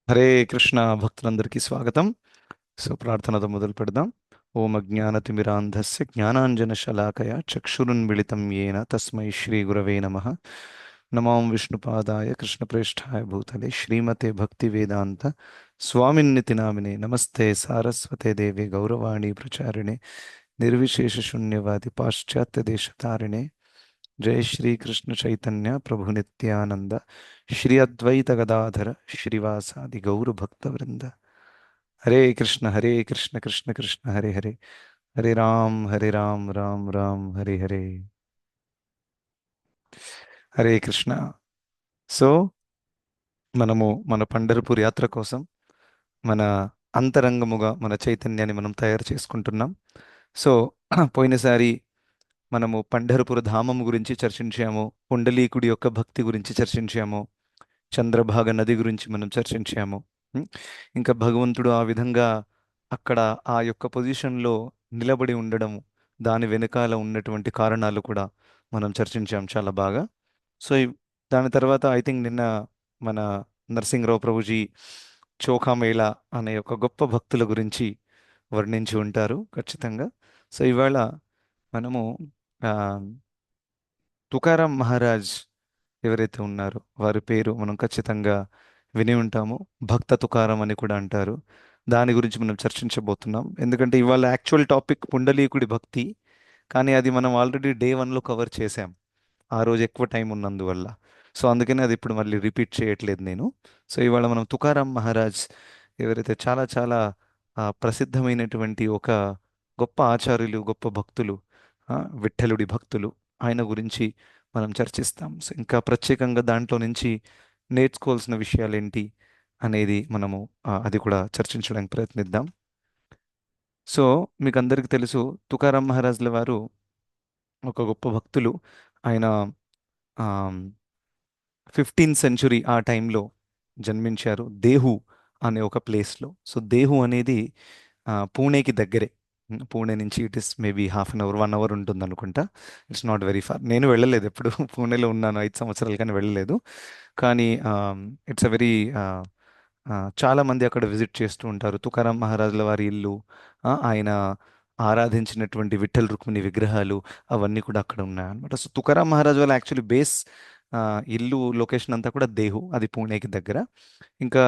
హరే కృష్ణ భక్తులందరికీ స్వాగతం. సో ప్రార్థనతో మొదలు పెడదాం. ఓం అజ్ఞానతిమిరాంధస్య జ్ఞానాంజన శలాకయ చక్షురున్మిళితం ఏన తస్మై శ్రీ గురవే నమః. నమాం విష్ణుపాదాయ కృష్ణప్రేష్ఠాయ భూతలే శ్రీమతే భక్తి వేదాంత స్వామిన్నితి నామినే నమస్తే సారస్వతే దేవి గౌరవాణి ప్రచారిణే నిర్విశేష శూన్యవాది పాశ్చాత్య దేశతారిణే. జై శ్రీ కృష్ణ చైతన్య ప్రభు నిత్యానంద శ్రీ అద్వైత గదాధర శ్రీవాసాది గౌర భక్త వృంద. హరే కృష్ణ కృష్ణ కృష్ణ హరే హరే, హరే రామ్ రామ్ రామ్ హరే హరే. హరే కృష్ణ. సో మనము మన పండరపూర్ యాత్ర కోసం మన అంతరంగముగా మన చైతన్యాన్ని మనం తయారు చేసుకుంటున్నాం. సో పోయినసారి మనము పంఢరపుర ధామం గురించి చర్చించాము, పుండలీకుడి యొక్క భక్తి గురించి చర్చించాము, చంద్రభాగ నది గురించి మనం చర్చించాము. ఉం? ఇంకా భగవంతుడు ఆ విధంగా అక్కడ ఆ యొక్క పొజిషన్లో నిలబడి ఉండడం, దాని వెనకాల ఉన్నటువంటి కారణాలు కూడా మనం చర్చించాం చాలా బాగా. సో దాని తర్వాత ఐ థింక్ నిన్న మన నరసింహరావు ప్రభుజీ చోఖామేళా అనే ఒక గొప్ప భక్తుల గురించి వర్ణించి ఉంటారు ఖచ్చితంగా. సో ఇవాళ మనము ఆ, తుకారాం మహారాజ్ ఎవరైతే ఉన్నారో వారి పేరు మనం ఖచ్చితంగా విని ఉంటాము. భక్త తుకారం అని కూడా అంటారు. దాని గురించి మనం చర్చించబోతున్నాం. ఎందుకంటే ఇవాళ యాక్చువల్ టాపిక్ పుండలీకుడి భక్తి, కానీ అది మనం ఆల్రెడీ డే వన్లో కవర్ చేసాం ఆ రోజు ఎక్కువ టైం ఉన్నందువల్ల. సో అందుకని అది ఇప్పుడు మళ్ళీ రిపీట్ చేయట్లేదు నేను. సో ఇవాళ మనం తుకారాం మహారాజ్ ఎవరైతే చాలా చాలా ప్రసిద్ధమైనటువంటి ఒక గొప్ప ఆచార్యులు, గొప్ప భక్తులు, విఠలుడి భక్తులు, ఆయన గురించి మనం చర్చిస్తాం. సో ఇంకా ప్రత్యేకంగా దాంట్లో నుంచి నేర్చుకోవాల్సిన విషయాలు ఏంటి అనేది మనము అది కూడా చర్చించడానికి ప్రయత్నిద్దాం. సో మీకు అందరికీ తెలుసు, తుకారాం మహారాజుల వారు ఒక గొప్ప భక్తులు. ఆయన 15th సెంచురీ ఆ టైంలో జన్మించారు దేహు అనే ఒక ప్లేస్లో. సో దేహు అనేది పూణేకి దగ్గరే. పూణే నుంచి ఇట్ ఇస్ మేబీ ½ 1 అవర్ ఉంటుంది అనుకుంటా. It's not very far. నేను వెళ్ళలేదు ఎప్పుడు పూణేలో ఉన్నాను 5 సంవత్సరాలు కానీ వెళ్ళలేదు. కానీ ఇట్స్ అ వెరీ చాలా మంది అక్కడ విజిట్ చేస్తూ ఉంటారు. తుకారాం మహారాజుల వారి ఇల్లు, ఆయన ఆరాధించినటువంటి విఠల్ రుక్మిణి విగ్రహాలు అవన్నీ కూడా అక్కడ ఉన్నాయన్నమాట. సో తుకారాం మహారాజు వాళ్ళ యాక్చువల్లీ బేస్ ఇల్లు లొకేషన్ అంతా కూడా దేహు, అది పూణేకి దగ్గర. ఇంకా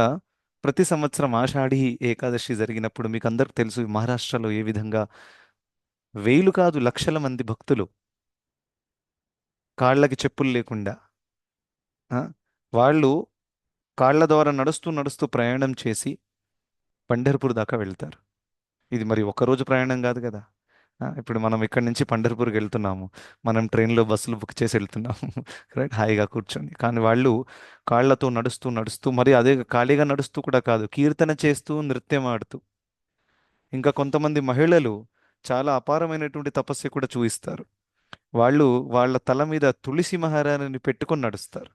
ప్రతి సంవత్సరం ఆషాఢి ఏకాదశి జరిగినప్పుడు మీకు అందరికి తెలుసు మహారాష్ట్రలో ఏ విధంగా వేలు కాదు లక్షల మంది భక్తులు కాళ్ళకి చెప్పులు లేకుండా, ఆ, వాళ్ళు కాళ్ళ ద్వారా నడుస్తూ నడుస్తూ ప్రయాణం చేసి పంఢర్పూర్ దాకా వెళ్తారు. ఇది మరి ఒక్కరోజు ప్రయాణం కాదు కదా. ఇప్పుడు మనం ఇక్కడి నుంచి పంఢర్పూర్కి వెళ్తున్నాము, మనం ట్రైన్లో బస్సులు బుక్ చేసి వెళ్తున్నాము రైట్, హాయిగా కూర్చొని. కానీ వాళ్ళు కాళ్ళతో నడుస్తూ నడుస్తూ, మరి అదే ఖాళీగా నడుస్తూ కూడా కాదు, కీర్తన చేస్తూ నృత్యం ఆడుతూ. ఇంకా కొంతమంది మహిళలు చాలా అపారమైనటువంటి తపస్సు కూడా చూపిస్తారు. వాళ్ళు వాళ్ళ తల మీద తులసి మహారాణిని పెట్టుకొని నడుస్తారు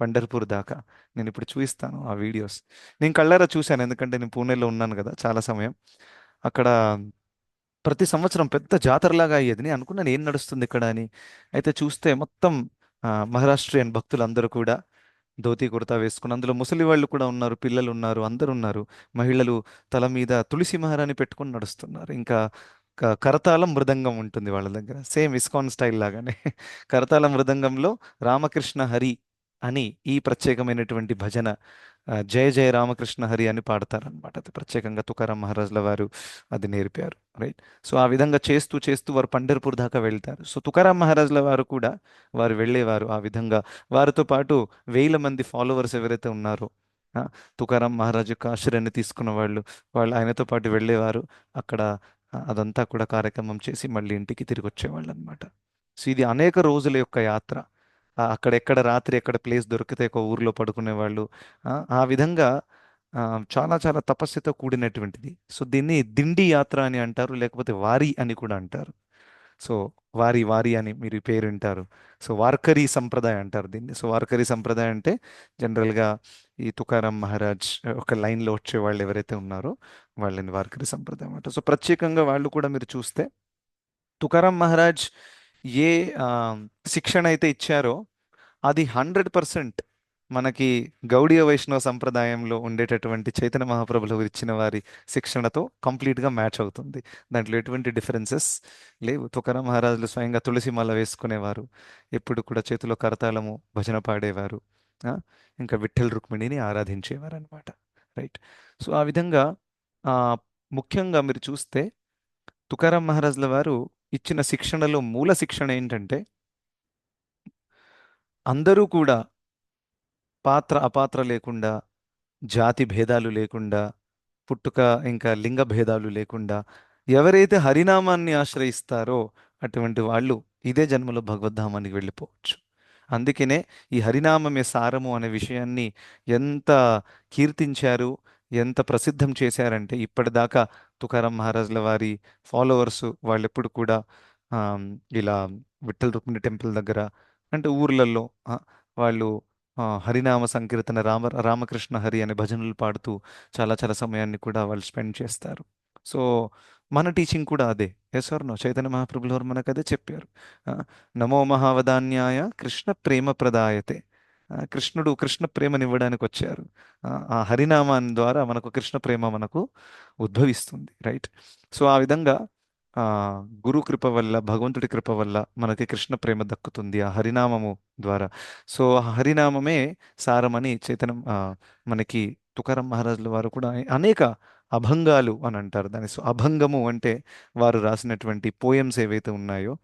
పండర్పూర్ దాకా. నేను ఇప్పుడు చూపిస్తాను ఆ వీడియోస్. నేను కళ్ళారా చూశాను, ఎందుకంటే నేను పూణేలో ఉన్నాను కదా చాలా సమయం. అక్కడ ప్రతి సంవత్సరం పెద్ద జాతరలాగా అయ్యేది. నేను అనుకున్నాను ఏం నడుస్తుంది ఇక్కడ అని. అయితే చూస్తే మొత్తం మహారాష్ట్రియన్ భక్తులందరూ కూడా ధోతి కుర్తా వేసుకుని, అందులో ముసలి వాళ్ళు కూడా ఉన్నారు, పిల్లలు ఉన్నారు, అందరు ఉన్నారు. మహిళలు తల మీద తులసి మహారాణి పెట్టుకొని నడుస్తున్నారు. ఇంకా కరతాళం మృదంగం ఉంటుంది వాళ్ళ దగ్గర, సేమ్ ఇస్కాన్ స్టైల్ లాగానే కరతాళ మృదంగంలో రామకృష్ణ హరి అని ఈ ప్రత్యేకమైనటువంటి భజన, జయ జయ రామకృష్ణ హరి అని పాడతారనమాట. అది ప్రత్యేకంగా తుకారాం మహారాజుల వారు అది నేర్పారు, రైట్. సో ఆ విధంగా చేస్తూ చేస్తూ వారు పండర్పూర్ దాకా వెళ్తారు. సో తుకారాం మహారాజుల వారు కూడా వారు వెళ్ళేవారు ఆ విధంగా. వారితో పాటు వేల మంది ఫాలోవర్స్ ఎవరైతే ఉన్నారో, ఆ, తుకారాం మహారాజు యొక్క ఆశ్రయాన్ని తీసుకున్న వాళ్ళు ఆయనతో పాటు వెళ్ళేవారు. అక్కడ అదంతా కూడా కార్యక్రమం చేసి మళ్ళీ ఇంటికి తిరిగి వచ్చేవాళ్ళు అనమాట. సో ఇది అనేక రోజుల యొక్క యాత్ర. అక్కడెక్కడ రాత్రి ఎక్కడ ప్లేస్ దొరికితే ఒక ఊర్లో పడుకునేవాళ్ళు. ఆ విధంగా ఆ, చాలా చాలా తపస్సుతో కూడినటువంటిది. సో దీన్ని దిండి యాత్ర అని అంటారు, లేకపోతే వారి అని కూడా అంటారు. సో వారి వారి అని మీరు ఈ పేరు వింటారు. సో వార్కరీ సంప్రదాయం అంటారు దీన్ని. సో వార్కరీ సంప్రదాయం అంటే జనరల్గా ఈ తుకారాం మహారాజ్ ఒక లైన్లో వచ్చే వాళ్ళు ఎవరైతే ఉన్నారో వాళ్ళని వార్కరీ సంప్రదాయం అంటారు. సో ప్రత్యేకంగా వాళ్ళు కూడా మీరు చూస్తే తుకారాం మహారాజ్ ఏ ఆ, శిక్షణ అయితే ఇచ్చారో అది 100% మనకి గౌడీయ వైష్ణవ సంప్రదాయంలో ఉండేటటువంటి చైతన్య మహాప్రభులు ఇచ్చిన వారి శిక్షణతో కంప్లీట్గా మ్యాచ్ అవుతుంది. దాంట్లో ఎటువంటి డిఫరెన్సెస్ లేవు. తుకారాం మహారాజులు స్వయంగా తులసి మాల వేసుకునేవారు, ఎప్పుడు కూడా చేతిలో కరతాళము భజన పాడేవారు, ఆ, ఇంకా విఠల్ రుక్మిణిని ఆరాధించేవారు అనమాట. రైట్. సో ఆ విధంగా ఆ, ముఖ్యంగా మీరు చూస్తే తుకారాం మహారాజుల వారు ఇచ్చిన శిక్షణలో మూల శిక్షణ ఏంటంటే అందరూ కూడా పాత్ర అపాత్ర లేకుండా, జాతి భేదాలు లేకుండా, పుట్టుక ఇంకా లింగ భేదాలు లేకుండా ఎవరైతే హరినామాన్ని ఆశ్రయిస్తారో అటువంటి వాళ్ళు ఇదే జన్మలో భగవద్ధామానికి వెళ్ళిపోవచ్చు. అందుకనే ఈ హరినామమే సారము అనే విషయాన్ని ఎంత కీర్తించారు, ఎంత ప్రసిద్ధం చేశారంటే ఇప్పటిదాకా తుకారాం మహారాజుల వారి ఫాలోవర్స్ వాళ్ళు ఎప్పుడు కూడా ఆమ్, ఇలా విఠల్ రుక్మిణి టెంపుల్ దగ్గర అంటే ఊర్లలో వాళ్ళు హరినామ సంకీర్తన రామకృష్ణ హరి అనే భజనలు పాడుతూ చాలా చాలా సమయాన్ని కూడా వాళ్ళు స్పెండ్ చేస్తారు. సో మన టీచింగ్ కూడా అదే. Yes or no? చైతన్య మహాప్రభులు వారు మనకు అదే చెప్పారు. ఆ, నమో మహావదాన్యాయ కృష్ణ ప్రేమ ప్రదాయతే. కృష్ణుడు కృష్ణ ప్రేమనివ్వడానికి వచ్చారు. ఆ హరినామాన్ ద్వారా మనకు కృష్ణ ప్రేమ మనకు ఉద్భవిస్తుంది. రైట్. సో ఆ విధంగా ఆ గురు కృప వల్ల, భగవంతుడి కృప వల్ల మనకి కృష్ణ ప్రేమ దక్కుతుంది ఆ హరినామము ద్వారా. సో ఆ హరినామమే సారమని మనకి తుకారాం మహారాజుల వారు కూడా అనేక అభంగాలు అని అంటారు దాన్ని. సో అభంగము అంటే వారు రాసినటువంటి పోయమ్స్ ఏవైతే ఉన్నాయో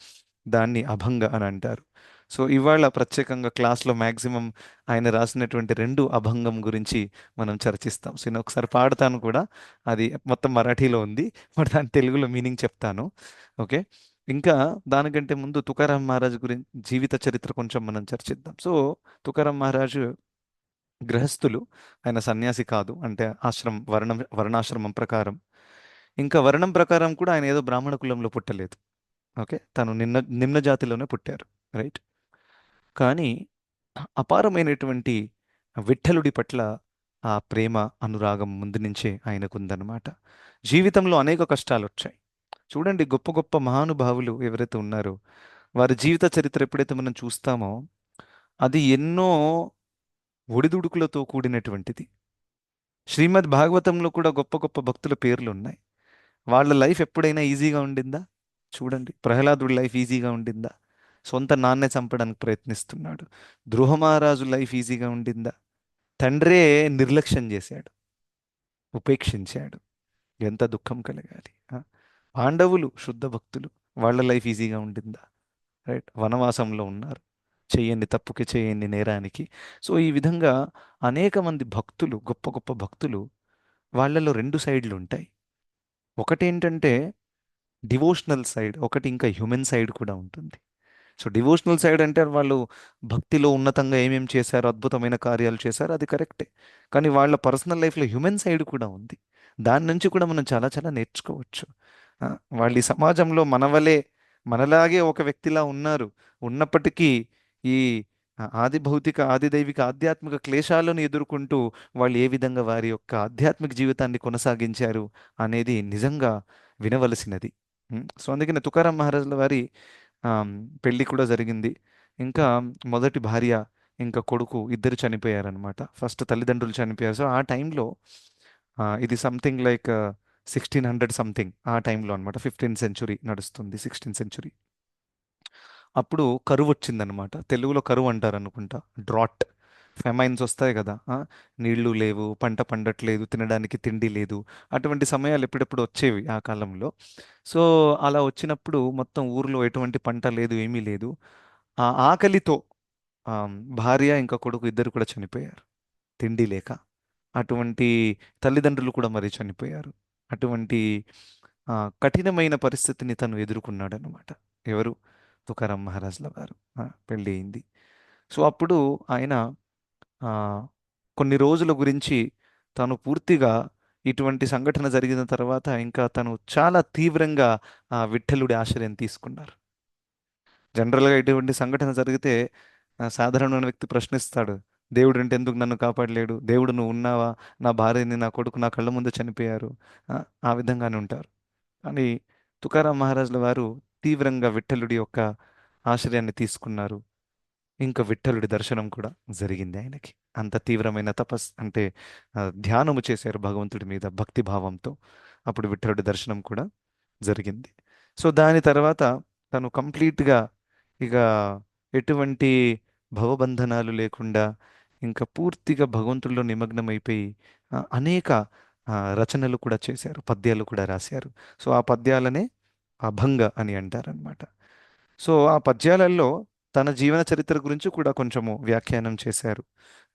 దాన్ని అభంగ అని అంటారు. సో ఇవాళ ప్రత్యేకంగా క్లాస్లో మ్యాక్సిమం ఆయన రాసినటువంటి రెండు అభంగం గురించి మనం చర్చిస్తాం. సో నేను ఒకసారి పాడతాను కూడా. అది మొత్తం మరాఠీలో ఉంది, మరి దాని తెలుగులో మీనింగ్ చెప్తాను. ఓకే. ఇంకా దానికంటే ముందు తుకారాం మహారాజు గురించి జీవిత చరిత్ర కొంచెం మనం చర్చిద్దాం. సో తుకారాం మహారాజు గృహస్థులు, ఆయన సన్యాసి కాదు. అంటే వర్ణాశ్రమం ప్రకారం, ఇంకా వర్ణం ప్రకారం కూడా ఆయన ఏదో బ్రాహ్మణ కులంలో పుట్టలేదు. ఓకే, తను నిమ్న జాతిలోనే పుట్టారు. రైట్. కానీ అపారమైనటువంటి విఠలుడి పట్ల ఆ ప్రేమ, అనురాగం ముందు నుంచే ఆయనకుందనమాట. జీవితంలో అనేక కష్టాలు వచ్చాయి. చూడండి, గొప్ప గొప్ప మహానుభావులు ఎవరైతే ఉన్నారో వారి జీవిత చరిత్ర ఎప్పుడైతే మనం చూస్తామో అది ఎన్నో ఒడిదుడుకులతో కూడినటువంటిది. శ్రీమద్ భాగవతంలో కూడా గొప్ప గొప్ప భక్తుల పేర్లు ఉన్నాయి. వాళ్ళ లైఫ్ ఎప్పుడైనా ఈజీగా ఉండిందా? చూడండి, ప్రహ్లాదుడి లైఫ్ ఈజీగా ఉండిందా? సొంత నాన్నే చంపడానికి ప్రయత్నిస్తున్నాడు. ధ్రువ మహారాజు లైఫ్ ఈజీగా ఉండిందా? తండ్రే నిర్లక్ష్యం చేశాడు, ఉపేక్షించాడు. ఎంత దుఃఖం కలగాలి. పాండవులు శుద్ధ భక్తులు, వాళ్ళ లైఫ్ ఈజీగా ఉండిందా? రైట్. వనవాసంలో ఉన్నారు, చెయ్యని తప్పుకి చేయని నేరానికి. సో ఈ విధంగా అనేక మంది భక్తులు, గొప్ప గొప్ప భక్తులు, వాళ్ళలో రెండు సైడ్లు ఉంటాయి. ఒకటేంటంటే డివోషనల్ సైడ్, ఒకటి ఇంకా హ్యూమన్ సైడ్ కూడా ఉంటుంది. సో డివోషనల్ సైడ్ అంటే వాళ్ళు భక్తిలో ఉన్నతంగా ఏమేం చేశారో, అద్భుతమైన కార్యాలు చేశారో, అది కరెక్టే. కానీ వాళ్ళ పర్సనల్ లైఫ్లో హ్యూమన్ సైడ్ కూడా ఉంది. దాని నుంచి కూడా మనం చాలా చాలా నేర్చుకోవచ్చు. ఆ, వాళ్ళు ఈ సమాజంలో మనవలే, మనలాగే ఒక వ్యక్తిలా ఉన్నారు. ఉన్నప్పటికీ ఈ ఆది భౌతిక, ఆది దైవిక, ఆధ్యాత్మిక క్లేశాలను ఎదుర్కొంటూ వాళ్ళు ఏ విధంగా వారి యొక్క ఆధ్యాత్మిక జీవితాన్ని కొనసాగించారు అనేది నిజంగా వినవలసినది. సో అందుకనే తుకారాం మహారాజుల వారి ఆమ్, పెళ్లి కూడా జరిగింది. ఇంకా మొదటి భార్య ఇంకా కొడుకు ఇద్దరు చనిపోయారనమాట. ఫస్ట్ తల్లిదండ్రులు చనిపోయారు. సో ఆ టైంలో ఇది సంథింగ్ లైక్ 1600 సంథింగ్ ఆ టైంలో అనమాట. 15th సెంచురీ నడుస్తుంది, 16th సెంచురీ. అప్పుడు కరువు వచ్చిందనమాట. తెలుగులో కరువు అంటారు అనుకుంటా, డ్రాట్. ఫెమైన్స్ వస్తాయి కదా, నీళ్లు లేవు, పంట పండట్లేదు, తినడానికి తిండి లేదు. అటువంటి సమయాలు ఎప్పుడెప్పుడు వచ్చేవి ఆ కాలంలో. సో అలా వచ్చినప్పుడు మొత్తం ఊర్లో ఎటువంటి పంట లేదు, ఏమీ లేదు. ఆ ఆకలితో ఆ, భార్య ఇంకా కొడుకు ఇద్దరు కూడా చనిపోయారు, తిండి లేక. అటువంటి తల్లిదండ్రులు కూడా మరి చనిపోయారు. అటువంటి ఆ, కఠినమైన పరిస్థితిని తను ఎదుర్కొన్నాడు అనమాట. ఎవరు? తుకారాం మహారాజుల వారు. పెళ్ళి అయింది. సో అప్పుడు ఆయన ఆ, కొన్ని రోజుల గురించి తను పూర్తిగా ఇటువంటి సంఘటన జరిగిన తర్వాత ఇంకా తను చాలా తీవ్రంగా ఆ విఠలుడి ఆశ్రయం తీసుకున్నారు. జనరల్గా ఇటువంటి సంఘటన జరిగితే సాధారణమైన వ్యక్తి ప్రశ్నిస్తాడు, దేవుడు అంటే ఎందుకు నన్ను కాపాడలేడు? దేవుడు నువ్వు ఉన్నావా? నా భార్యని, నా కొడుకు నా కళ్ళ ముందు చనిపోయారు. ఆ ఆ విధంగానే ఉంటారు. కానీ తుకారాం మహారాజుల వారు తీవ్రంగా విఠలుడి యొక్క ఆశ్రయాన్ని తీసుకున్నారు. ఇంకా విఠలుడి దర్శనం కూడా జరిగింది ఆయనకి. అంత తీవ్రమైన అంటే ధ్యానము చేశారు భగవంతుడి మీద భక్తి భావంతో. అప్పుడు విఠలుడి దర్శనం కూడా జరిగింది. సో దాని తర్వాత తను కంప్లీట్గా ఇక ఎటువంటి భవబంధనాలు లేకుండా ఇంకా పూర్తిగా భగవంతుల్లో నిమగ్నమైపోయి అనేక రచనలు కూడా చేశారు, పద్యాలు కూడా రాశారు. సో ఆ పద్యాలనే అభంగ అని అంటారనమాట. సో ఆ పద్యాలలో తన జీవన చరిత్ర గురించి కూడా కొంచెము వ్యాఖ్యానం చేశారు.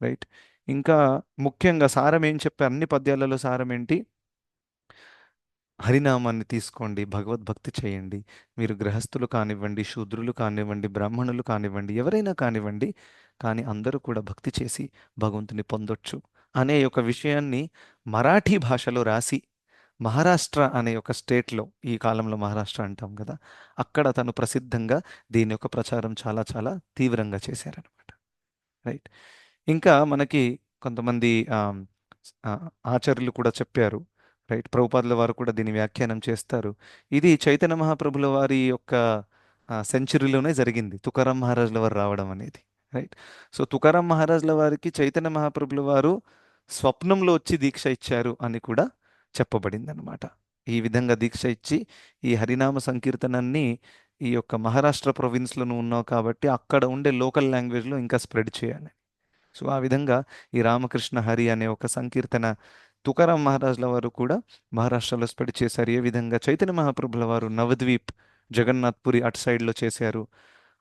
రైట్. ఇంకా ముఖ్యంగా సారం ఏం చెప్పారు అన్ని పద్యాలలో? సారం ఏంటి? హరినామాన్ని తీసుకోండి, భగవద్భక్తి చేయండి. మీరు గృహస్థులు కానివ్వండి, శూద్రులు కానివ్వండి, బ్రాహ్మణులు కానివ్వండి, ఎవరైనా కానివ్వండి, కానీ అందరూ కూడా భక్తి చేసి భగవంతుని పొందొచ్చు అనే ఒక విషయాన్ని మరాఠీ భాషలో రాసి మహారాష్ట్ర అనే ఒక స్టేట్లో, ఈ కాలంలో మహారాష్ట్ర అంటాం కదా, అక్కడ తను ప్రసిద్ధంగా దీని యొక్క ప్రచారం చాలా చాలా తీవ్రంగా చేశారనమాట. రైట్. ఇంకా మనకి కొంతమంది ఆ, ఆచార్యులు కూడా చెప్పారు. రైట్. ప్రభుపాదుల వారు కూడా దీని వ్యాఖ్యానం చేస్తారు. ఇది చైతన్య మహాప్రభుల వారి యొక్క సెంచరీలోనే జరిగింది తుకారాం మహారాజుల వారు రావడం అనేది. రైట్. సో తుకారాం మహారాజుల వారికి చైతన్య మహాప్రభుల వారు స్వప్నంలో వచ్చి దీక్ష ఇచ్చారు అని కూడా చెప్పబడింది అనమాట. ఈ విధంగా దీక్ష ఇచ్చి ఈ హరినామ సంకీర్తనాన్ని ఈ యొక్క మహారాష్ట్ర ప్రొవిన్స్లోనూ ఉన్నావు కాబట్టి అక్కడ ఉండే లోకల్ లాంగ్వేజ్లో ఇంకా స్ప్రెడ్ చేయాలి. సో ఆ విధంగా ఈ రామకృష్ణ హరి అనే ఒక సంకీర్తన తుకారాం మహారాజుల వారు కూడా మహారాష్ట్రలో స్ప్రెడ్ చేశారు. ఏ విధంగా చైతన్య మహాప్రభుల వారు నవద్వీప్, జగన్నాథ్పురి అటు సైడ్లో చేశారు.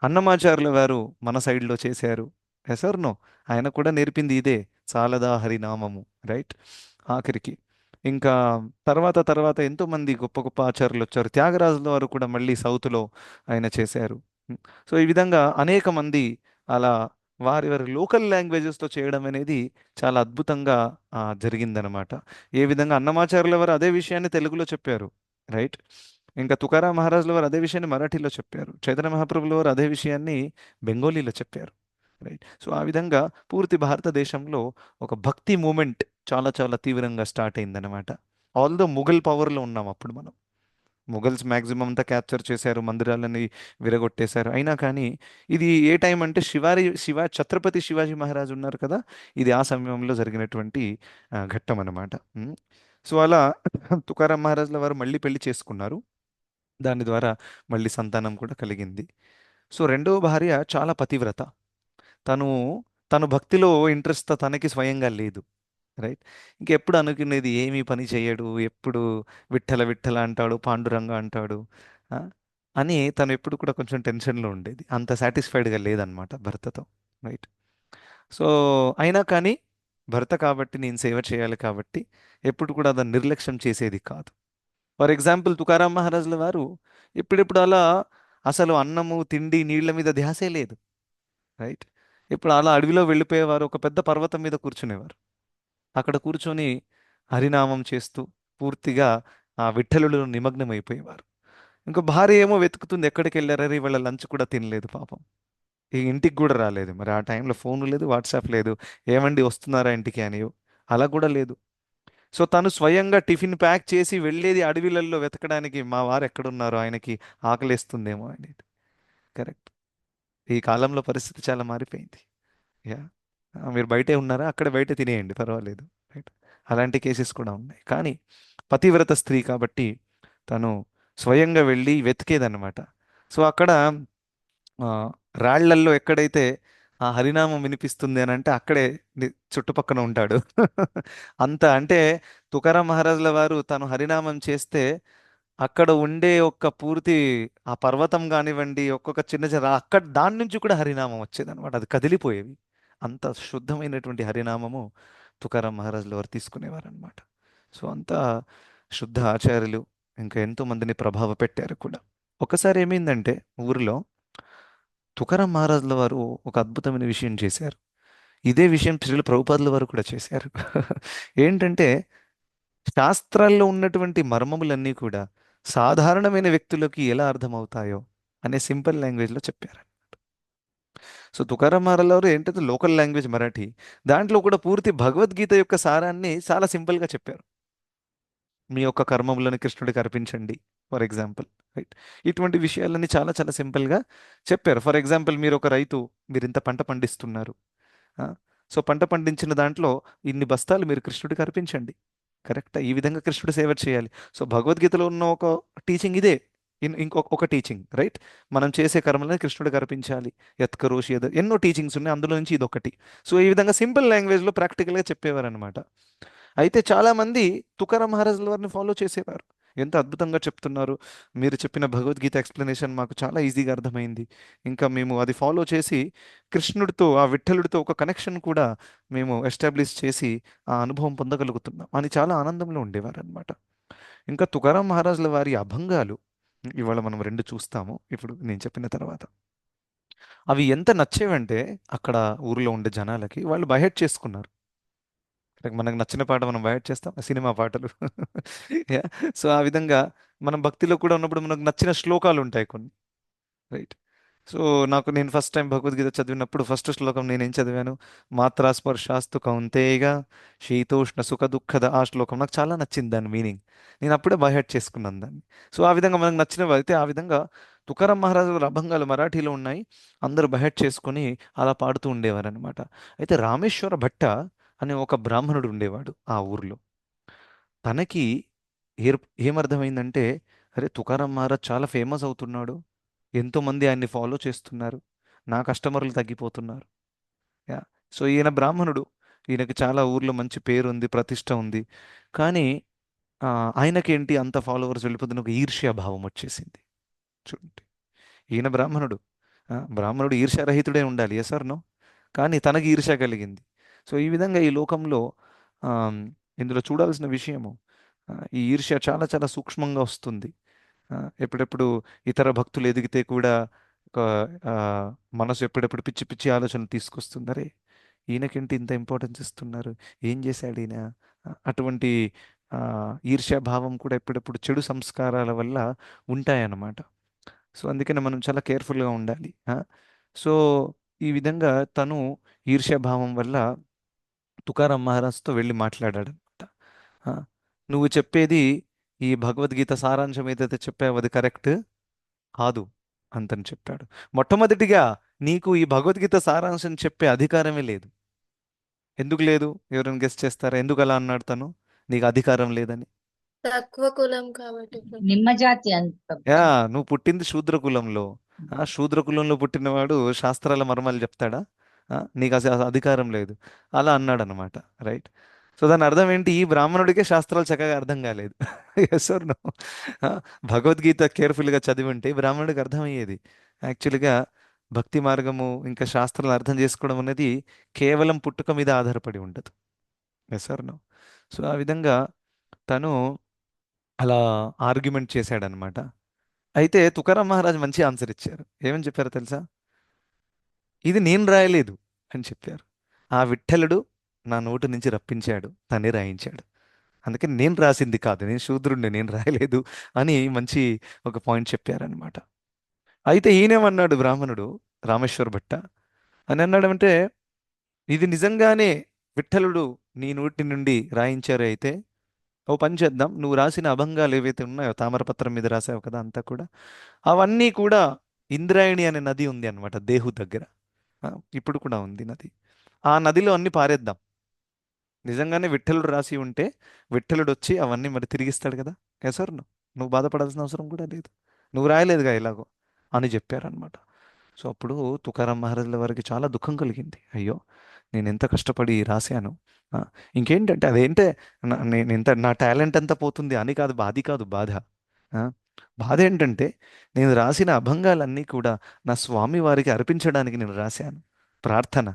అన్నమాచార్యుల వారు మన సైడ్లో చేశారు. ఎసర్నో ఆయన కూడా నేర్పింది ఇదే, చాలదా హరినామము. రైట్. ఆఖరికి ఇంకా తర్వాత తర్వాత ఎంతోమంది గొప్ప గొప్ప ఆచార్యులు వచ్చారు. త్యాగరాజుల వారు కూడా మళ్ళీ సౌత్లో ఆయన చేశారు. సో ఈ విధంగా అనేక మంది అలా వారి వారి లోకల్ లాంగ్వేజెస్తో చేయడం అనేది చాలా అద్భుతంగా జరిగిందనమాట. ఏ విధంగా అన్నమాచార్యుల వారు అదే విషయాన్ని తెలుగులో చెప్పారు. రైట్. ఇంకా తుకారాం మహారాజుల వారు అదే విషయాన్ని మరాఠీలో చెప్పారు. చైతన్య మహాప్రభుల వారు అదే విషయాన్ని బెంగాలీలో చెప్పారు. రైట్. సో ఆ విధంగా పూర్తి భారతదేశంలో ఒక భక్తి మూమెంట్ చాలా చాలా తీవ్రంగా స్టార్ట్ అయిందనమాట. ఆల్దో ముఘల్ పవర్లో ఉన్నాం అప్పుడు మనం. మొఘల్స్ మ్యాక్సిమం అంతా క్యాప్చర్ చేశారు, మందిరాలని విరగొట్టేశారు. అయినా కానీ ఇది ఏ టైం అంటే ఛత్రపతి శివాజీ మహారాజ్ ఉన్నారు కదా, ఇది ఆ సమయంలో జరిగినటువంటి ఘట్టం అనమాట. సో అలా తుకారాం మహారాజుల వారు మళ్ళీ పెళ్లి చేసుకున్నారు. దాని ద్వారా మళ్ళీ సంతానం కూడా కలిగింది. సో రెండవ భార్య చాలా పతివ్రత. తను తను భక్తిలో ఇంట్రెస్ట్ తనకి స్వయంగా లేదు. రైట్. ఇంకెప్పుడు అనుకునేది ఏమీ పని చేయడు, ఎప్పుడు విఠల విఠల అంటాడు, పాండురంగ అంటాడు ఆ, అని తను ఎప్పుడు కూడా కొంచెం టెన్షన్లో ఉండేది. అంత సాటిస్ఫైడ్గా లేదనమాట భర్తతో. రైట్. సో అయినా కానీ భర్త కాబట్టి నేను సేవ చేయాలి కాబట్టి ఎప్పుడు కూడా దాన్ని నిర్లక్ష్యం చేసేది కాదు. ఫర్ ఎగ్జాంపుల్ తుకారాం మహారాజుల వారు ఇప్పుడిప్పుడు అలా అసలు అన్నము తిండి నీళ్ల మీద ధ్యాసే లేదు. రైట్. ఇప్పుడు అలా అడవిలో వెళ్ళిపోయేవారు, ఒక పెద్ద పర్వతం మీద కూర్చునేవారు. అక్కడ కూర్చొని హరినామం చేస్తూ పూర్తిగా ఆ విఠలుడు నిమగ్నమైపోయేవారు. ఇంకో భార్య ఏమో వెతుకుతుంది, ఎక్కడికి వెళ్ళారని. వాళ్ళ లంచ్ కూడా తినలేదు పాపం. ఈ ఇంటికి కూడా రాలేదు. మరి ఆ టైంలో ఫోన్ లేదు, వాట్సాప్ లేదు. ఏమండి వస్తున్నారా ఇంటికి అని అలా కూడా లేదు. సో తను స్వయంగా టిఫిన్ ప్యాక్ చేసి వెళ్ళేది అడవిలలో వెతకడానికి, మా వారు ఎక్కడున్నారో, ఆయనకి ఆకలేస్తుందేమో అనేది. కరెక్ట్. ఈ కాలంలో పరిస్థితి చాలా మారిపోయింది. యా. మీరు బయటే ఉన్నారా, అక్కడ బయట తినేయండి పర్వాలేదు. రైట్. అలాంటి కేసెస్ కూడా ఉన్నాయి. కానీ పతివ్రత స్త్రీ కాబట్టి తను స్వయంగా వెళ్ళి వెతికేదన్నమాట. సో అక్కడ ఆ, రాళ్లల్లో ఎక్కడైతే ఆ హరినామం వినిపిస్తుంది అని అంటే అక్కడే చుట్టుపక్కన ఉంటాడు. అంత అంటే తుకారాం మహారాజుల వారు తను హరినామం చేస్తే అక్కడ ఉండే ఒక్క పూర్తి ఆ పర్వతం కానివ్వండి, ఒక్కొక్క చిన్న చిన్న అక్కడ దాని నుంచి కూడా హరినామం వచ్చేది అనమాట. అది కదిలిపోయేవి. అంత శుద్ధమైనటువంటి హరినామము తుకారాం మహారాజుల వారు తీసుకునేవారు అనమాట. సో అంత శుద్ధ ఆచార్యులు, ఇంకా ఎంతో మందిని ప్రభావ పెట్టారు కూడా. ఒకసారి ఏమైందంటే ఊరిలో తుకారాం మహారాజుల వారు ఒక అద్భుతమైన విషయం చేశారు. ఇదే విషయం శ్రీల ప్రభుపాదుల వారు కూడా చేశారు. ఏంటంటే శాస్త్రాల్లో ఉన్నటువంటి మర్మములన్నీ కూడా సాధారణమైన వ్యక్తులకి ఎలా అర్థమవుతాయో అనే సింపుల్ లాంగ్వేజ్లో చెప్పారు. సో తుకారాం మహారాజ్ గారు ఏంటంటే లోకల్ లాంగ్వేజ్ మరాఠీ, దాంట్లో కూడా పూర్తి భగవద్గీత యొక్క సారాన్ని చాలా సింపుల్గా చెప్పారు. మీ యొక్క కర్మములను కృష్ణుడికి అర్పించండి. For example. రైట్. ఇటువంటి విషయాలన్నీ చాలా చాలా సింపుల్గా చెప్పారు. ఫర్ ఎగ్జాంపుల్, మీరు ఒక రైతు, మీరు ఇంత పంట పండిస్తున్నారు. ఆ, సో పంట పండించిన దాంట్లో ఇన్ని బస్తాలు మీరు కృష్ణుడికి అర్పించండి. కరెక్టా? ఈ విధంగా కృష్ణుడి సేవ చేయాలి. సో భగవద్గీతలో ఉన్న ఒక టీచింగ్ ఇదే. ఇంకొక టీచింగ్, రైట్. మనం చేసే కర్మలను కృష్ణుడికి అర్పించాలి. యత్కరోషి ఎన్నో టీచింగ్స్ ఉన్నాయి, అందులో నుంచి ఇది ఒకటి. సో ఈ విధంగా సింపుల్ లాంగ్వేజ్లో ప్రాక్టికల్గా చెప్పేవారు అనమాట. అయితే చాలామంది తుకారాం మహారాజుల వారిని ఫాలో చేసేవారు. ఎంత అద్భుతంగా చెప్తున్నారు! మీరు చెప్పిన భగవద్గీత ఎక్స్ప్లెనేషన్ మాకు చాలా ఈజీగా అర్థమైంది. ఇంకా మేము అది ఫాలో చేసి కృష్ణుడితో, ఆ విఠలుడితో ఒక కనెక్షన్ కూడా మేము ఎస్టాబ్లిష్ చేసి ఆ అనుభవం పొందగలుగుతున్నాం అని చాలా ఆనందంలో ఉండేవారు అనమాట. ఇంకా తుకారాం మహారాజుల వారి అభంగాలు ఇవాళ మనం రెండు చూస్తాము ఇప్పుడు నేను చెప్పిన తర్వాత. అవి ఎంత నచ్చేవంటే అక్కడ ఊరిలో ఉండే జనాలకి వాళ్ళు బైహెడ్ చేసుకున్నారు. like మనకు నచ్చిన పాట మనం బైహెడ్ చేస్తాం, సినిమా పాటలు. Yeah. సో ఆ విధంగా మనం భక్తిలో కూడా ఉన్నప్పుడు మనకు నచ్చిన శ్లోకాలు ఉంటాయి కొన్ని. రైట్. సో నేను ఫస్ట్ టైం భగవద్గీత చదివినప్పుడు ఫస్ట్ శ్లోకం నేనేం చదివాను? మాత్రా స్పర్శాస్తు కౌంతేయగా శీతోష్ణ సుఖ దుఃఖద, ఆ శ్లోకం నాకు చాలా నచ్చింది, దాని మీనింగ్. నేను అప్పుడే బైహెడ్ చేసుకున్నాను దాన్ని. సో ఆ విధంగా మనకు నచ్చినవి అయితే ఆ విధంగా తుకారాం మహారాజు గారి అభంగాలు మరాఠీలో ఉన్నాయి. అందరూ బైహెడ్ చేసుకొని అలా పాడుతూ ఉండేవారు అనమాట. అయితే రామేశ్వర భట్ట అనే ఒక బ్రాహ్మణుడు ఉండేవాడు ఆ ఊర్లో. తనకి ఏర్ ఏమర్థమైందంటే, అరే తుకారాం మహారాజ్ చాలా ఫేమస్ అవుతున్నాడు, ఎంతోమంది ఆయన్ని ఫాలో చేస్తున్నారు, నా కస్టమర్లు తగ్గిపోతున్నారు. యా. సో ఈయన బ్రాహ్మణుడు, ఈయనకి చాలా ఊర్లో మంచి పేరు ఉంది, ప్రతిష్ట ఉంది. కానీ ఆ, ఆయనకేంటి అంత ఫాలోవర్స్ వెళ్ళిపోతున్న ఒక ఈర్ష్యా భావం వచ్చేసింది. చూడండి, ఈయన బ్రాహ్మణుడు. బ్రాహ్మణుడు ఈర్ష్యారహితుడే ఉండాలి, ఎస్ ఆర్ నో? కానీ తనకి ఈర్ష్య కలిగింది. సో ఈ విధంగా ఈ లోకంలో ఆమ్, ఇందులో చూడాల్సిన విషయము, ఈ ఈర్ష్య చాలా చాలా సూక్ష్మంగా వస్తుంది. ఎప్పుడెప్పుడు ఇతర భక్తులు ఎదిగితే కూడా ఒక ఆ, మనసు ఎప్పుడెప్పుడు పిచ్చి పిచ్చి ఆలోచనలు తీసుకొస్తుంది. అరే ఈయనకేంటి ఇంత ఇంపార్టెన్స్ ఇస్తున్నారు, ఏం చేశాడు ఈయన? అటువంటి ఆ, ఈర్ష్యాభావం కూడా ఎప్పుడెప్పుడు చెడు సంస్కారాల వల్ల ఉంటాయన్నమాట. సో అందుకనే మనం చాలా కేర్ఫుల్గా ఉండాలి. సో ఈ విధంగా తను ఈర్ష్యాభావం వల్ల తుకారాం మహారాజ్తో వెళ్ళి మాట్లాడాడు అనమాట. నువ్వు చెప్పేది, ఈ భగవద్గీత సారాంశం ఏదైతే చెప్పావో అది కరెక్ట్ కాదు అంతని చెప్పాడు. మొట్టమొదటిగా నీకు ఈ భగవద్గీత సారాంశం చెప్పే అధికారమే లేదు. ఎందుకు లేదు? ఎవరైనా గెస్ట్ చేస్తారా? ఎందుకు అలా అన్నాడు తను? నీకు అధికారం లేదని. తక్కువ కులం కాబట్టి ప్రభు. నిమ్మ జాతి అంత యా, నువ్వు పుట్టింది శూద్ర కులంలో. శూద్ర కులంలో పుట్టినవాడు శాస్త్రాల మర్మాలు చెప్తాడా? నీకు అసలు అధికారం లేదు, అలా అన్నాడు అనమాట. రైట్. సో దాని అర్థం ఏంటి? ఈ బ్రాహ్మణుడికే శాస్త్రాలు చక్కగా అర్థం కాలేదు. Yes or no? భగవద్గీత కేర్ఫుల్గా చదివి ఉంటే ఈ బ్రాహ్మణుడికి అర్థమయ్యేది. యాక్చువల్గా భక్తి మార్గము ఇంకా శాస్త్రాలు అర్థం చేసుకోవడం అనేది కేవలం పుట్టుక మీద ఆధారపడి ఉండదు. Yes or no? సో ఆ విధంగా తను అలా ఆర్గ్యుమెంట్ చేశాడనమాట. అయితే తుకారాం మహారాజ్ మంచి ఆన్సర్ ఇచ్చారు. ఏమని చెప్పారో తెలుసా? ఇది నేను రాయలేదు అని చెప్పారు. ఆ విఠలుడు నా నోటి నుంచి రప్పించాడు, తనే రాయించాడు. అందుకే నేను రాసింది కాదు, నేను శూద్రుడిని, నేను రాయలేదు అని మంచి ఒక పాయింట్ చెప్పారనమాట. అయితే ఈయనేమన్నాడు బ్రాహ్మణుడు, రామేశ్వర భట్ట అని అన్నాడంటే, ఇది నిజంగానే విఠలుడు నీ నోటి నుండి రాయించారు అయితే ఓ పని చేద్దాం, నువ్వు రాసిన అభంగాలు ఏవైతే ఉన్నాయో తామరపత్రం మీద రాసావు కదా అంతా కూడా, అవన్నీ కూడా ఇంద్రాయణి అనే నది ఉంది అనమాట దేహు దగ్గర. ఆ, ఇప్పుడు కూడా ఉంది నది. ఆ నదిలో అన్ని పారేద్దాం. నిజంగానే విఠలుడు రాసి ఉంటే విఠలుడు వచ్చి అవన్నీ మరి తిరిగిస్తాడు కదా. సార్ నువ్వు బాధపడాల్సిన అవసరం కూడా లేదు, నువ్వు రాయలేదుగా ఇలాగో అని చెప్పారనమాట. సో అప్పుడు తుకారాం మహారాజుల వారికి చాలా దుఃఖం కలిగింది. అయ్యో, నేను ఎంత కష్టపడి రాశాను. ఆ, ఇంకేంటంటే అదేంటే నేను ఎంత నా టాలెంట్ అంతా పోతుంది అని కాదు, బాధ కాదు బాధ. ఆ, బాధ ఏంటంటే నేను రాసిన అభంగాలన్నీ కూడా నా స్వామి వారికి అర్పించడానికి నేను రాశాను. ప్రార్థన,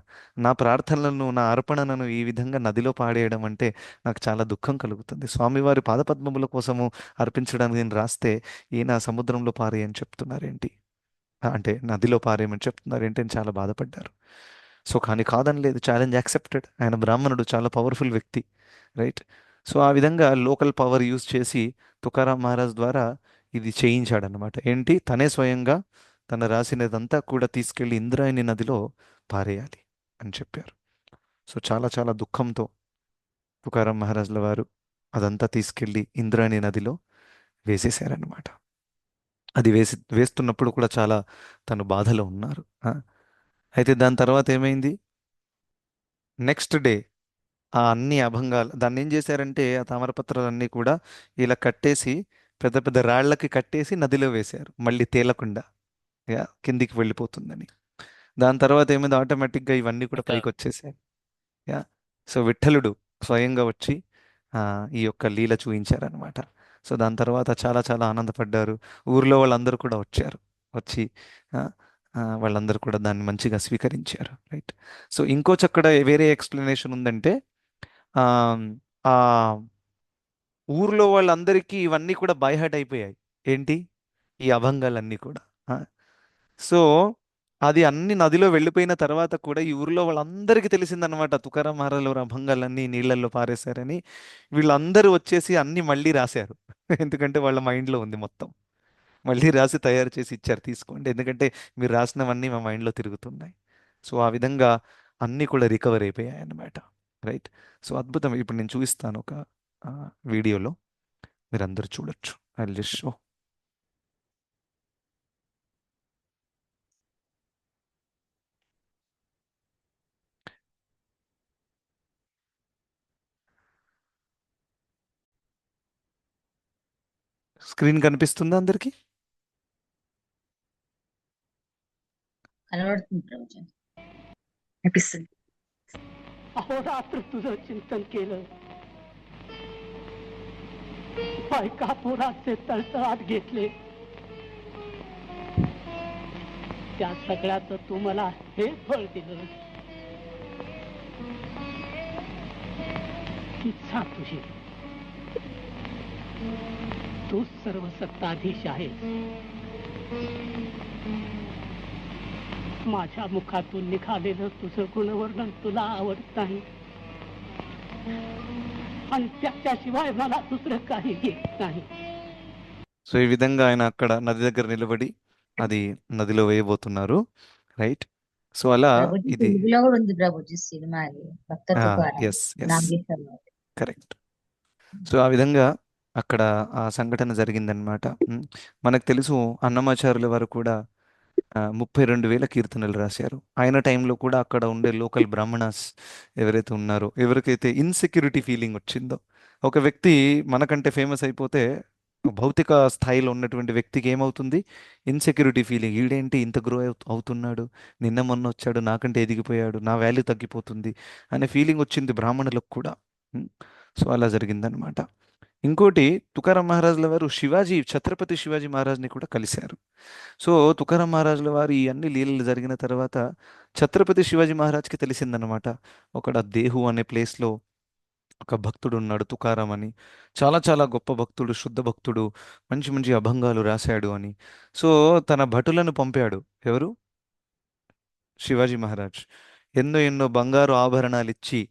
నా ప్రార్థనలను నా అర్పణలను ఈ విధంగా నదిలో పాడేయడం అంటే నాకు చాలా దుఃఖం కలుగుతుంది. స్వామివారి పాదపద్మముల కోసము అర్పించడానికి నేను రాస్తే ఈయన సముద్రంలో పారేయని చెప్తున్నారేంటి, అంటే నదిలో పారేయమని చెప్తున్నారు ఏంటి అని చాలా బాధపడ్డారు. సో కానీ కాదని లేదు, ఛాలెంజ్ యాక్సెప్టెడ్. ఆయన బ్రాహ్మణుడు, చాలా పవర్ఫుల్ వ్యక్తి. రైట్. సో ఆ విధంగా లోకల్ పవర్ యూజ్ చేసి తుకారాం మహారాజ్ ద్వారా ఇది చేయించాడనమాట. ఏంటి, తనే స్వయంగా తన రాసినదంతా కూడా తీసుకెళ్లి ఇంద్రాయణి నదిలో పారేయాలి అని చెప్పారు. సో చాలా చాలా దుఃఖంతో తుకారాం మహారాజుల వారు అదంతా తీసుకెళ్లి ఇంద్రాయణి నదిలో వేసేశారనమాట. అది వేస్తున్నప్పుడు కూడా చాలా తను బాధలో ఉన్నారు. అయితే దాని తర్వాత ఏమైంది? నెక్స్ట్ డే ఆ అన్ని అభంగాలు దాన్ని ఏం చేశారంటే ఆ తామరపత్రాలన్నీ కూడా ఇలా కట్టేసి పెద్ద పెద్ద రాళ్ళకి కట్టేసి నదిలో వేశారు, మళ్ళీ తేలకుండా కిందికి వెళ్ళిపోతుందని. దాని తర్వాత ఏమైంది, ఆటోమేటిక్గా ఇవన్నీ కూడా ఇంకా పైకి వచ్చేసాయి. యా సో విఠలుడు స్వయంగా వచ్చి ఆ, ఈ యొక్క లీల చూయించారనమాట. సో దాని తర్వాత చాలా చాలా ఆనందపడ్డారు. ఊర్లో వాళ్ళందరూ కూడా వచ్చారు. వచ్చి ఆ, వాళ్ళందరూ కూడా దాన్ని మంచిగా స్వీకరించారు, రైట్. సో ఇంకోటి అక్కడ వేరే ఎక్స్ప్లెనేషన్ ఉందంటే ఆ ఆ ఊర్లో వాళ్ళందరికీ ఇవన్నీ కూడా బై హార్ట్ అయిపోయాయి. ఏంటి? ఈ అభంగాలన్నీ కూడా. ఆ, సో అది అన్ని నదిలో వెళ్ళిపోయిన తర్వాత కూడా ఈ ఊర్లో వాళ్ళందరికీ తెలిసిందనమాట, తుకారాం మహారాజ్ వారి అభంగాలన్నీ నీళ్ళల్లో పారేశారని. వీళ్ళందరూ వచ్చేసి అన్ని మళ్ళీ రాశారు. ఎందుకంటే వాళ్ళ మైండ్లో ఉంది మొత్తం. మళ్ళీ రాసి తయారు చేసి ఇచ్చారు, తీసుకోండి, ఎందుకంటే మీరు రాసినవన్నీ మా మైండ్లో తిరుగుతున్నాయి. సో ఆ విధంగా అన్నీ కూడా రికవర్ అయిపోయాయి అన్నమాట, రైట్. సో అద్భుతం. ఇప్పుడు నేను చూపిస్తాను ఒక వీడియోలో, మీరందరూ చూడొచ్చు. I just show. స్క్రీన్ కనిపిస్తుందా అందరికీ? కనబడుతుంది ప్రభుజీ. అనిపిస్తుంది. अहोरात्र तुझं चिंतन केलं, बायका पोराचे तळतळात घेतले, त्या सगळ्याचं तू मला हे फळ दिलं. इच्छा तुझी, तू सर्व सत्ताधीश आहेस. माझ्या मुखातून निघालेलं तुझं गुणवर्णन तुला आवडत नाही, आणि त्याच्याशिवाय मला दुसरं काही येत नाही. సో ఈ విధంగా ఆయన అక్కడ నది దగ్గర నిలబడి అది నదిలో వేయబోతున్నారు, రైట్. సో అలా ప్రభుజీ ఇది తెలుగులో కూడా ఉంది ప్రభుజీ సినిమా, అది Bhakta Tukaram, yes yes, Nageswara Rao. Correct. So ఆ విధంగా అక్కడ ఆ సంఘటన జరిగిందనమాట. మనకు తెలుసు అన్నమాచార్యుల వారు కూడా 32,000 కీర్తనలు రాశారు. ఆయన టైంలో కూడా అక్కడ ఉండే లోకల్ బ్రాహ్మణాస్ ఎవరైతే ఉన్నారో, ఎవరికైతే ఇన్సెక్యూరిటీ ఫీలింగ్ వచ్చిందో, ఒక వ్యక్తి మనకంటే ఫేమస్ అయిపోతే భౌతిక స్థాయిలో ఉన్నటువంటి వ్యక్తికి ఏమవుతుంది? Insecurity feeling. ఈడేంటి ఇంత గ్రో అవుతున్నాడు, నిన్న మొన్న వచ్చాడు, నాకంటే ఎదిగిపోయాడు, నా వాల్యూ తగ్గిపోతుంది అనే ఫీలింగ్ వచ్చింది బ్రాహ్మణులకు కూడా. ఉమ్, సో అలా జరిగిందనమాట. ఇంకోటి, తుకారాం మహారాజుల వారు ఛత్రపతి శివాజీ మహారాజ్ని కూడా కలిశారు. సో తుకారాం మహారాజుల వారి ఈ అన్ని లీలలు జరిగిన తర్వాత ఛత్రపతి శివాజీ మహారాజ్కి తెలిసిందనమాట, ఒక దేహు అనే ప్లేస్లో ఒక భక్తుడు ఉన్నాడు తుకారాం అని. చాలా చాలా గొప్ప భక్తుడు, శుద్ధ భక్తుడు, మంచి మంచి అభంగాలు రాశాడు అని. సో తన భటులను పంపాడు. ఎవరు? శివాజీ మహారాజ్. ఎన్నో ఎన్నో బంగారు ఆభరణాలు ఇచ్చి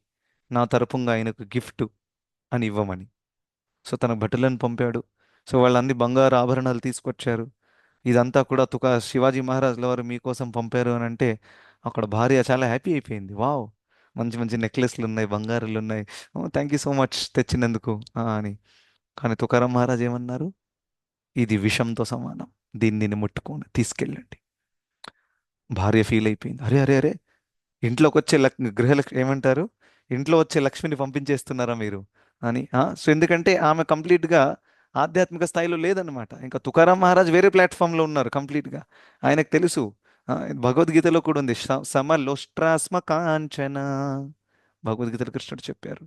నా తరపుగా ఆయనకు గిఫ్ట్ అని ఇవ్వమని. సో తన భటులను పంపాడు. సో వాళ్ళన్ని బంగారు ఆభరణాలు తీసుకొచ్చారు. ఇదంతా కూడా శివాజీ మహారాజుల వారు మీకోసం పంపారు అని అంటే అక్కడ భార్య చాలా హ్యాపీ అయిపోయింది. వావ్, మంచి మంచి నెక్లెస్లు ఉన్నాయి, బంగారులు ఉన్నాయి, థ్యాంక్ యూ సో మచ్ తెచ్చినందుకు అని. కానీ తుకారాం మహారాజ్ ఏమన్నారు? ఇది విషంతో సమానం, దీన్ని ముట్టుకొని తీసుకెళ్ళండి. భార్య ఫీల్ అయిపోయింది. అరే అరే అరే, ఇంట్లోకి వచ్చే గృహలక్ష్మి ఏమంటారు, ఇంట్లో వచ్చే లక్ష్మిని పంపించేస్తున్నారా మీరు అని. సో ఎందుకంటే ఆమె కంప్లీట్గా ఆధ్యాత్మిక స్థాయిలో లేదనమాట. ఇంకా తుకారాం మహారాజ్ వేరే ప్లాట్ఫామ్లో ఉన్నారు కంప్లీట్గా. ఆయనకు తెలుసు. భగవద్గీతలో కూడా ఉంది, సమలోష్ట్రాస్మ కాంచన. భగవద్గీతలో కృష్ణుడు చెప్పారు,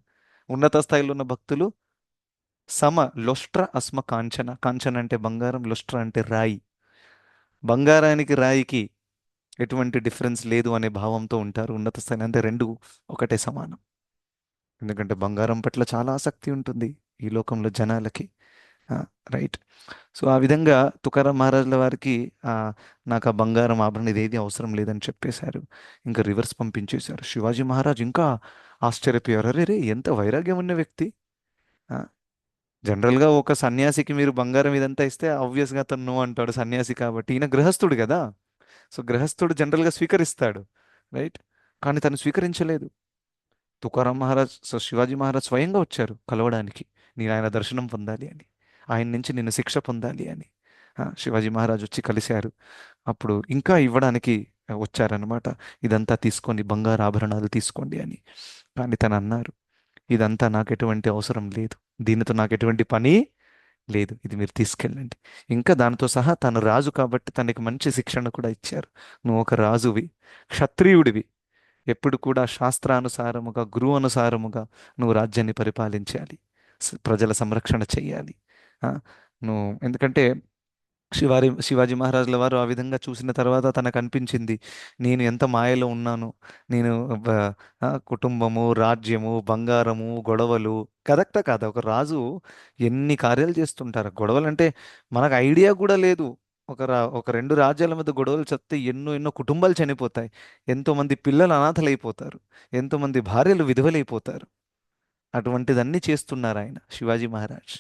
ఉన్నత స్థాయిలో ఉన్న భక్తులు లోష్ట్ర అస్మ కాంచన. కాంచన అంటే బంగారం, లోష్ట్ర అంటే రాయి. బంగారానికి రాయికి ఎటువంటి డిఫరెన్స్ లేదు అనే భావంతో ఉంటారు ఉన్నత స్థాయి. అంటే రెండు ఒకటే సమానం. ఎందుకంటే బంగారం పట్ల చాలా ఆసక్తి ఉంటుంది ఈ లోకంలో జనాలకి, రైట్. సో ఆ విధంగా తుకారాం మహారాజుల వారికి నాకు ఆ బంగారం ఆభరణ ఇదేది అవసరం లేదని చెప్పేశారు. ఇంకా రివర్స్ పంపించేశారు. శివాజీ మహారాజ్ ఇంకా ఆశ్చర్యపోయారు. అరే రే, ఎంత వైరాగ్యం ఉన్న వ్యక్తి. జనరల్గా ఒక సన్యాసికి మీరు బంగారం ఇదంతా ఇస్తే ఆబ్వియస్గా అతను నో అంటాడు, సన్యాసి కాబట్టి. ఈయన గృహస్థుడు కదా. సో గృహస్థుడు జనరల్గా స్వీకరిస్తాడు, రైట్. కానీ తను స్వీకరించలేదు. తుకారాం మహారాజ్, సో శివాజీ మహారాజ్ స్వయంగా వచ్చారు కలవడానికి, నేను ఆయన దర్శనం పొందాలి అని, ఆయన నుంచి నేను శిక్ష పొందాలి అని. శివాజీ మహారాజ్ వచ్చి కలిశారు. అప్పుడు ఇంకా ఇవ్వడానికి వచ్చారనమాట. ఇదంతా తీసుకోండి, బంగారు ఆభరణాలు తీసుకోండి అని. కానీ తను అన్నారు, ఇదంతా నాకు ఎటువంటి అవసరం లేదు, దీనితో నాకు ఎటువంటి పని లేదు, ఇది మీరు తీసుకెళ్ళండి. ఇంకా దానితో సహా తను రాజు కాబట్టి తనకి మంచి శిక్షణ కూడా ఇచ్చారు. నువ్వు ఒక రాజువి, క్షత్రియుడివి, ఎప్పుడు కూడా శాస్త్రానుసారముగా గురువు అనుసారముగా నువ్వు రాజ్యాన్ని పరిపాలించాలి, ప్రజల సంరక్షణ చెయ్యాలి. ఆ, నువ్వు ఎందుకంటే శివాజీ మహారాజుల వారు ఆ విధంగా చూసిన తర్వాత తనకు అనిపించింది, నేను ఎంత మాయలో ఉన్నాను. నేను కుటుంబము, రాజ్యము, బంగారము, గొడవలు. కరెక్టా కాదా? ఒక రాజు ఎన్ని కార్యాలు చేస్తుంటారు. గొడవలు అంటే మనకు ఐడియా కూడా లేదు. ఒక రెండు రాజ్యాల మధ్య గొడవలు చెప్తే ఎన్నో ఎన్నో కుటుంబాలు చనిపోతాయి, ఎంతోమంది పిల్లలు అనాథలైపోతారు, ఎంతోమంది భార్యలు విధవలైపోతారు. అటువంటిదన్నీ చేస్తున్నారు ఆయన శివాజీ మహారాజ్.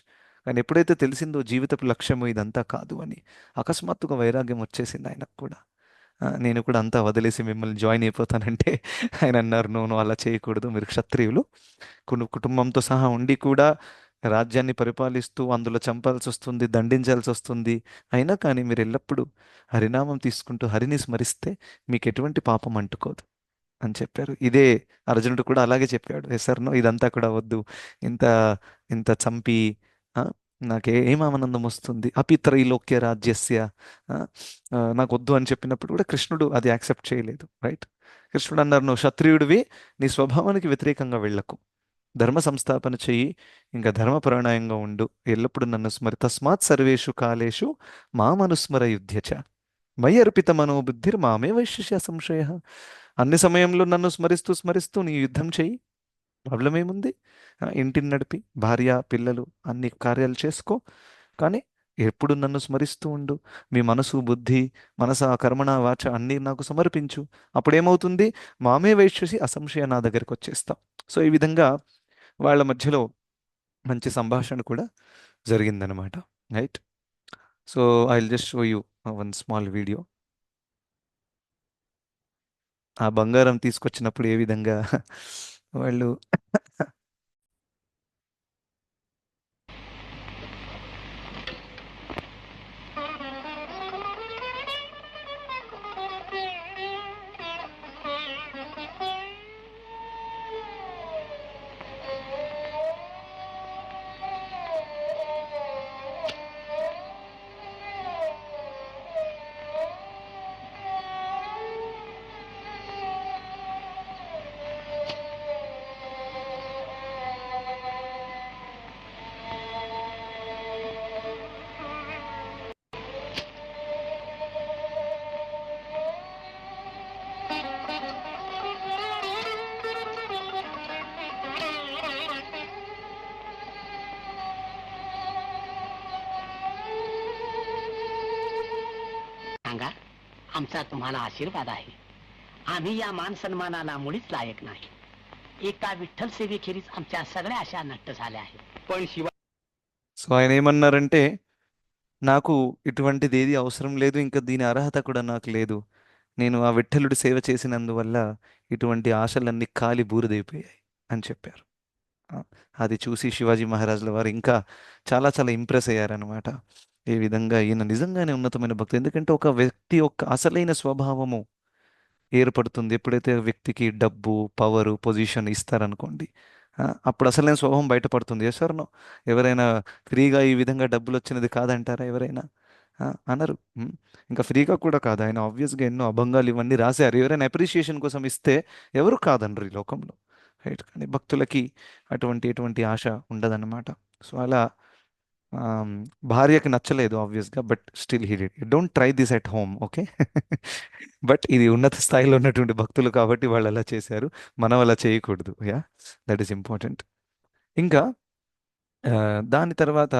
కానీ ఎప్పుడైతే తెలిసిందో జీవితపు లక్ష్యము ఇదంతా కాదు అని, అకస్మాత్తుగా వైరాగ్యం వచ్చేసింది ఆయనకు కూడా. నేను కూడా అంతా వదిలేసి మిమ్మల్ని జాయిన్ అయిపోతానంటే ఆయన అన్నారు, నువ్వు అలా చేయకూడదు, మీరు క్షత్రియులు, కుటుంబంతో సహా ఉండి కూడా రాజ్యాన్ని పరిపాలిస్తూ అందులో చంపాల్సి వస్తుంది, దండించాల్సి వస్తుంది. అయినా కానీ మీరు ఎల్లప్పుడూ హరినామం తీసుకుంటూ హరిని స్మరిస్తే మీకు ఎటువంటి పాపం అంటుకోదు అని చెప్పారు. ఇదే అర్జునుడు కూడా అలాగే చెప్పాడు, ఎసర్నో ఇదంతా కూడా వద్దు, ఇంత ఇంత చంపి ఆ, ఏం ఆనందం వస్తుంది, అపిత్రైలోక్య రాజ్యస్య, ఆ, నాకు వద్దు అని చెప్పినప్పుడు కూడా కృష్ణుడు అది యాక్సెప్ట్ చేయలేదు. రైట్? కృష్ణుడు అన్నారు, నువ్వు క్షత్రియుడివి, నీ స్వభావానికి వ్యతిరేకంగా వెళ్ళకు, ధర్మ సంస్థాపన చెయ్యి, ఇంకా ధర్మపరాయణంగా ఉండు, ఎల్లప్పుడూ నన్ను స్మరి, తస్మాత్ సర్వేషు కాలేషు మామనుస్మర యుధ్యచ మయి అర్పిత మనోబుద్ధిర్ మామే వైశ్య సంశయ. అన్ని సమయంలో నన్ను స్మరిస్తూ స్మరిస్తూ నీ యుద్ధం చెయ్యి, ప్రాబ్లం ఏముంది? ఇంటిని నడిపి భార్య పిల్లలు అన్ని కార్యాలు చేసుకో, కానీ ఎప్పుడు నన్ను స్మరిస్తూ ఉండు, మీ మనసు బుద్ధి మనస కర్మణ వాచ అన్నీ నాకు సమర్పించు, అప్పుడేమవుతుంది? మామే వైశ్యసి అసంశయ నా దగ్గరికి వచ్చేస్తాం. సో ఈ విధంగా వాళ్ళ మధ్యలో మంచి సంభాషణ కూడా జరిగిందనమాట. Right? So I will just show you one small video. ఆ బంగారం తీసుకొచ్చినప్పుడు ఏ విధంగా వాళ్ళు सांगा, आमचा तुम्हाला आशीर्वाद आहे. आम्ही या मान सन्मानाला मुळीच लायक नाही. एका विठ्ठल सेवेखेरीज आमच्या सगळ्या आशा नष्ट झाल्या आहेत. पण సో ఆయన ఏమన్నారంటే, నాకు ఇటువంటిది ఏది అవసరం లేదు, ఇంకా దీని అర్హత కూడా నాకు లేదు, నేను ఆ విఠలుడి సేవ చేసినందువల్ల ఇటువంటి ఆశలన్నీ కాలి బూరిదైపోయాయి అని చెప్పారు. ఆ, అది చూసి శివాజీ మహారాజుల వారు ఇంకా చాలా చాలా ఇంప్రెస్ అయ్యారనమాట. ఈ విధంగా ఈయన నిజంగానే ఉన్నతమైన భక్తి. ఎందుకంటే ఒక వ్యక్తి యొక్క అసలైన స్వభావము ఏర్పడుతుంది ఎప్పుడైతే వ్యక్తికి డబ్బు, పవరు, పొజిషన్ ఇస్తారనుకోండి. అప్పుడు అసలైన స్వభావం బయటపడుతుంది. ఎసర్నో ఎవరైనా ఫ్రీగా ఈ విధంగా డబ్బులు వచ్చినది కాదంటారా ఎవరైనా? అనరు. ఇంకా ఫ్రీగా కూడా కాదు, ఆయన ఆబ్వియస్గా ఎన్నో అభంగాలు ఇవన్నీ రాశారు. ఎవరైనా అప్రిషియేషన్ కోసం ఇస్తే ఎవరు కాదనరు ఈ లోకంలో. రైట్? కానీ భక్తులకి ఎటువంటి ఆశ ఉండదన్నమాట. సో అలా భార్యకి నచ్చలేదు ఆబ్వియస్గా, but still he did. Don't try this at home, okay? But ఇది ఉన్నత స్థాయిలో ఉన్నటువంటి భక్తులు కాబట్టి వాళ్ళు అలా చేశారు, మనం అలా చేయకూడదు. Yeah, that is important. ఇంకా దాని తర్వాత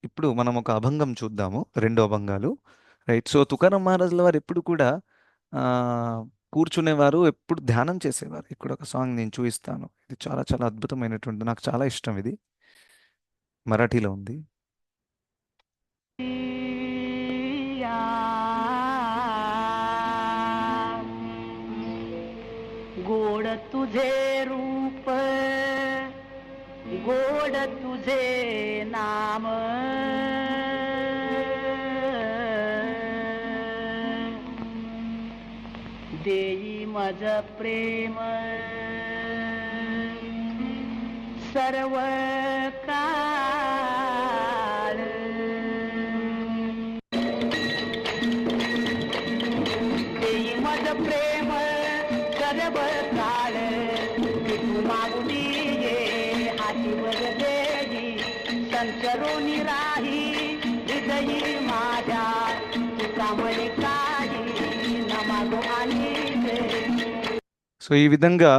ఇప్పుడు మనం ఒక అభంగం చూద్దాము, రెండు అభంగాలు. రైట్? సో తుకారాం మహారాజుల వారు ఎప్పుడు కూడా ఆ, కూర్చునేవారు, ఎప్పుడు ధ్యానం చేసేవారు. ఇక్కడ ఒక సాంగ్ నేను చూపిస్తాను, ఇది చాలా చాలా అద్భుతమైనటువంటి, నాకు చాలా ఇష్టం. ఇది మరాఠీలో ఉంది. गोड तुझे रूप, गोड तुझे नाम, देई मज प्रेम सर्व काळ देई मज प्रेम सर्व काळ तू मागुली ये हातीवर देई संचरोनी राही हृदयी माझ्या तुका म्हणे काही न मागो आणि दे. సో ఈ విధంగా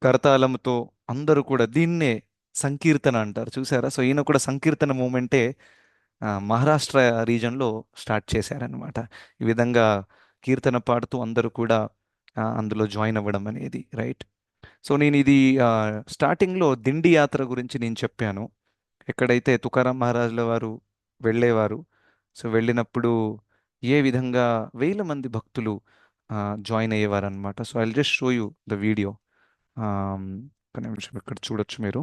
కరతాళంతో అందరూ కూడా దీన్నే సంకీర్తన అంటారు, చూసారా? సో ఈయన కూడా సంకీర్తన మూమెంటే మహారాష్ట్ర రీజన్లో స్టార్ట్ చేశారనమాట. ఈ విధంగా కీర్తన పాడుతూ అందరూ కూడా అందులో జాయిన్ అవ్వడం అనేది, రైట్? సో నేను ఇది స్టార్టింగ్లో దిండి యాత్ర గురించి నేను చెప్పాను. ఎక్కడైతే తుకారాం మహారాజుల వారు వెళ్ళేవారు, సో వెళ్ళినప్పుడు ఏ విధంగా వేల మంది భక్తులు జాయిన్ అయ్యేవారు అనమాట. So I just show you the video. ఒక నిమిషం, ఇక్కడ చూడొచ్చు మీరు.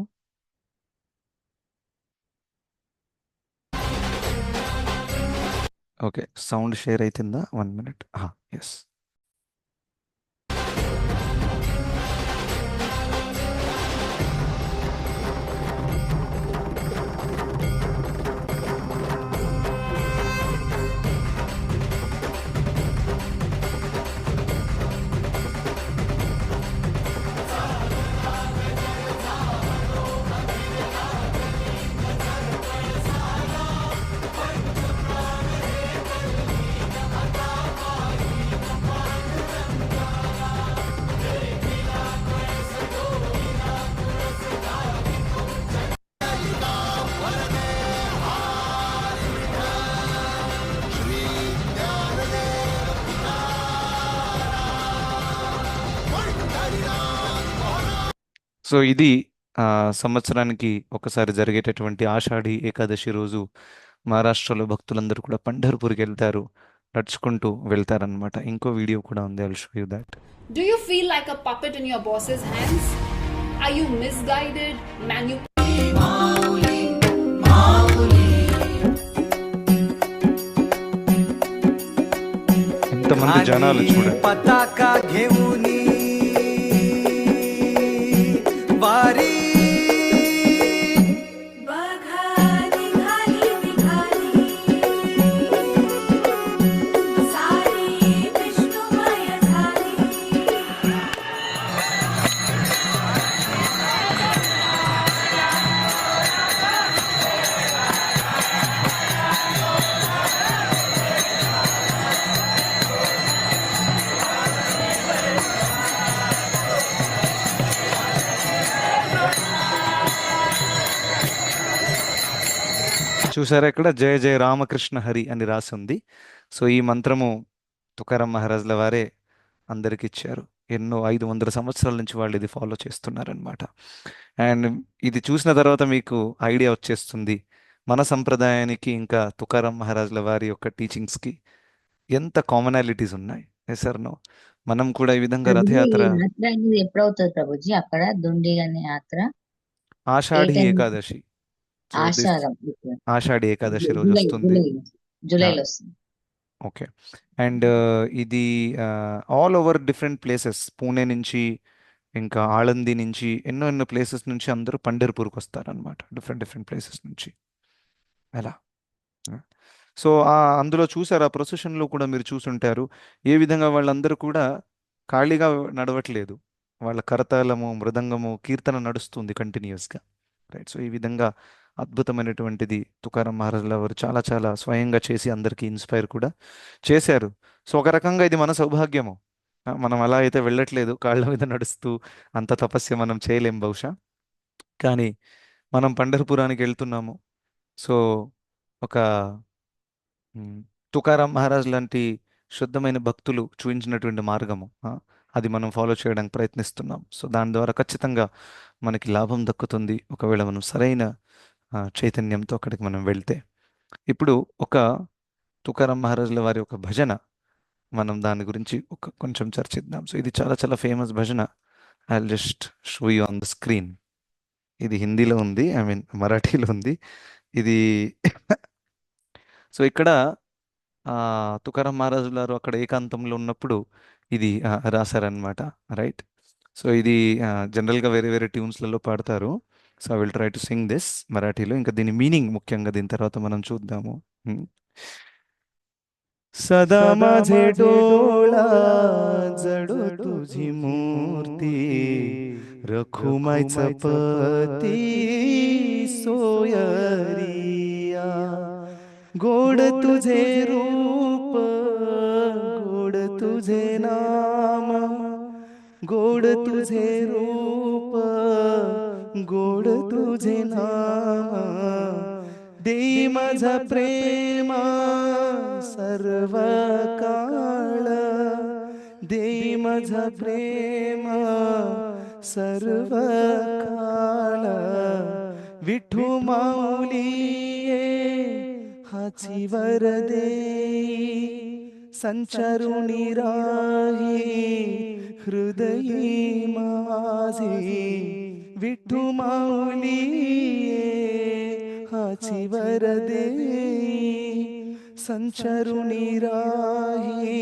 ఓకే, సౌండ్ షేర్ అవుతుందా? 1 minute. ఎస్. సో ఇది సంవత్సరానికి ఒకసారి జరిగేటటువంటి ఆషాఢి ఏకాదశి రోజు మహారాష్ట్రలో భక్తులందరూ కూడా పంఢర్పూర్కి వెళ్తారు, నడుచుకుంటూ వెళ్తారనమాట. ఇంకో వీడియో కూడా ఉంది, I'll show you that. Do you feel like a puppet in your boss's hands? Are you misguided, ఎంతమంది జనాలు చూడండి. పతాకా घेऊनी वारी చూసారా, ఇక్కడ జయ జయ రామకృష్ణ హరి అని రాసి ఉంది. సో ఈ మంత్రము తుకారాం మహారాజుల వారే అందరికి ఇచ్చారు. ఎన్నో 500 సంవత్సరాల నుంచి వాళ్ళు ఇది ఫాలో చేస్తున్నారనమాట. అండ్ ఇది చూసిన తర్వాత మీకు ఐడియా వచ్చేస్తుంది మన సంప్రదాయానికి ఇంకా తుకారాం మహారాజుల వారి యొక్క టీచింగ్స్కి ఎంత కామనాలిటీస్ ఉన్నాయి. Yes no? మనం కూడా ఈ విధంగా ప్రభుజీ, ఈ రథయాత్ర యాత్ర అనేది ఎప్పుడవుతుంది ప్రభుజీ? అక్కడ దుండి అనే యాత్ర ఏ Ashadhi time? Ekadashi. So this Ashadham, okay. Ashadhi Ekadashi రోజు జూలై వస్తుంది. జూలైలో వస్తుంది. ఓకే. అండ్ ఇది all over different places, Pune నుంచి ఇంకా ఆళంది నుంచి ఎన్నో ఎన్నో ప్లేసెస్ నుంచి అందరూ పంఢర్పూర్కి వస్తారనమాట, డిఫరెంట్ డిఫరెంట్ ప్లేసెస్ నుంచి అలా. సో అందులో చూసారు, ఆ ప్రొసెషన్లో కూడా మీరు చూసుంటారు ఏ విధంగా వాళ్ళందరూ కూడా ఖాళీగా నడవట్లేదు. వాళ్ళ కరతాళము, మృదంగము, కీర్తన నడుస్తుంది కంటిన్యూస్గా, రైట్? సో ఈ విధంగా అద్భుతమైనటువంటిది తుకారాం మహారాజుల వారు చాలా చాలా స్వయంగా చేసి అందరికీ ఇన్స్పైర్ కూడా చేశారు. సో ఒక రకంగా ఇది మన సౌభాగ్యము. మనం అలా అయితే వెళ్ళట్లేదు, కాళ్ళ మీద నడుస్తూ అంత తపస్య మనం చేయలేం బహుశా. కానీ మనం పంఢర్పురానికి వెళ్తున్నాము. సో ఒక తుకారాం మహారాజ్ లాంటి శుద్ధమైన భక్తులు చూపించినటువంటి మార్గము, అది మనం ఫాలో చేయడానికి ప్రయత్నిస్తున్నాం. సో దాని ద్వారా ఖచ్చితంగా మనకి లాభం దక్కుతుంది, ఒకవేళ మనం సరైన చైతన్యంతో అక్కడికి మనం వెళ్తే. ఇప్పుడు ఒక తుకారాం మహారాజుల వారి ఒక భజన, మనం దాని గురించి కొంచెం చర్చిద్దాం. సో ఇది చాలా చాలా ఫేమస్ భజన. I just show you on the screen. ఇది హిందీలో ఉంది, మరాఠీలో ఉంది ఇది. సో ఇక్కడ తుకారాం మహారాజు గారు అక్కడ ఏకాంతంలో ఉన్నప్పుడు ఇది రాశారనమాట. రైట్. సో ఇది జనరల్గా వేరే వేరే ట్యూన్స్లలో పాడతారు. So I will try to sing this మరాఠీలో. ఇంకా దీని మీనింగ్ ముఖ్యంగా దీని తర్వాత మనం చూద్దాము. Hmm. सदा माझे डोळा जडो तुझी मूर्ती, रखुमाईचा पती सोयरिया. गोड तुझे रूप, गोड तुझे नाम, गोड तुझे रूप, गोड तुझे नाम. देई माझा प्रेमा सर्व काळ, देई माझा प्रेमा सर्व काळ. विठू माऊलीये हाची वर देई, संचारुणी राही हृदयी माझी. विठू माऊलीये हाची वर देई, संचारुणी राही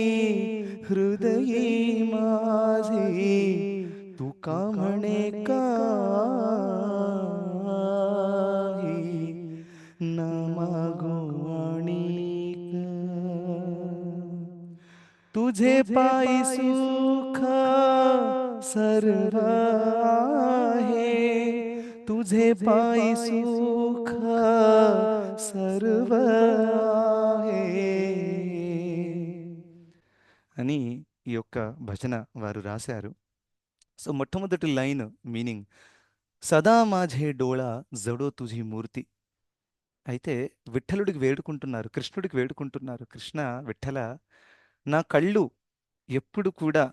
हृदयी माझी. तुका म्हणे काही न मागू आणिक, तुझे पायी सुख सर्व आहे, तुझे पायी सुख सर्व आहे అని ఈ యొక్క భజన వారు రాశారు. సో మొట్టమొదటి లైన్ మీనింగ్ సదా మాఝే డోళా జడో తుझी మూర్తి. అయితే విఠలుడికి వేడుకుంటున్నారు, కృష్ణుడికి వేడుకుంటున్నారు, కృష్ణ విఠల నా కళ్ళు ఎప్పుడు కూడా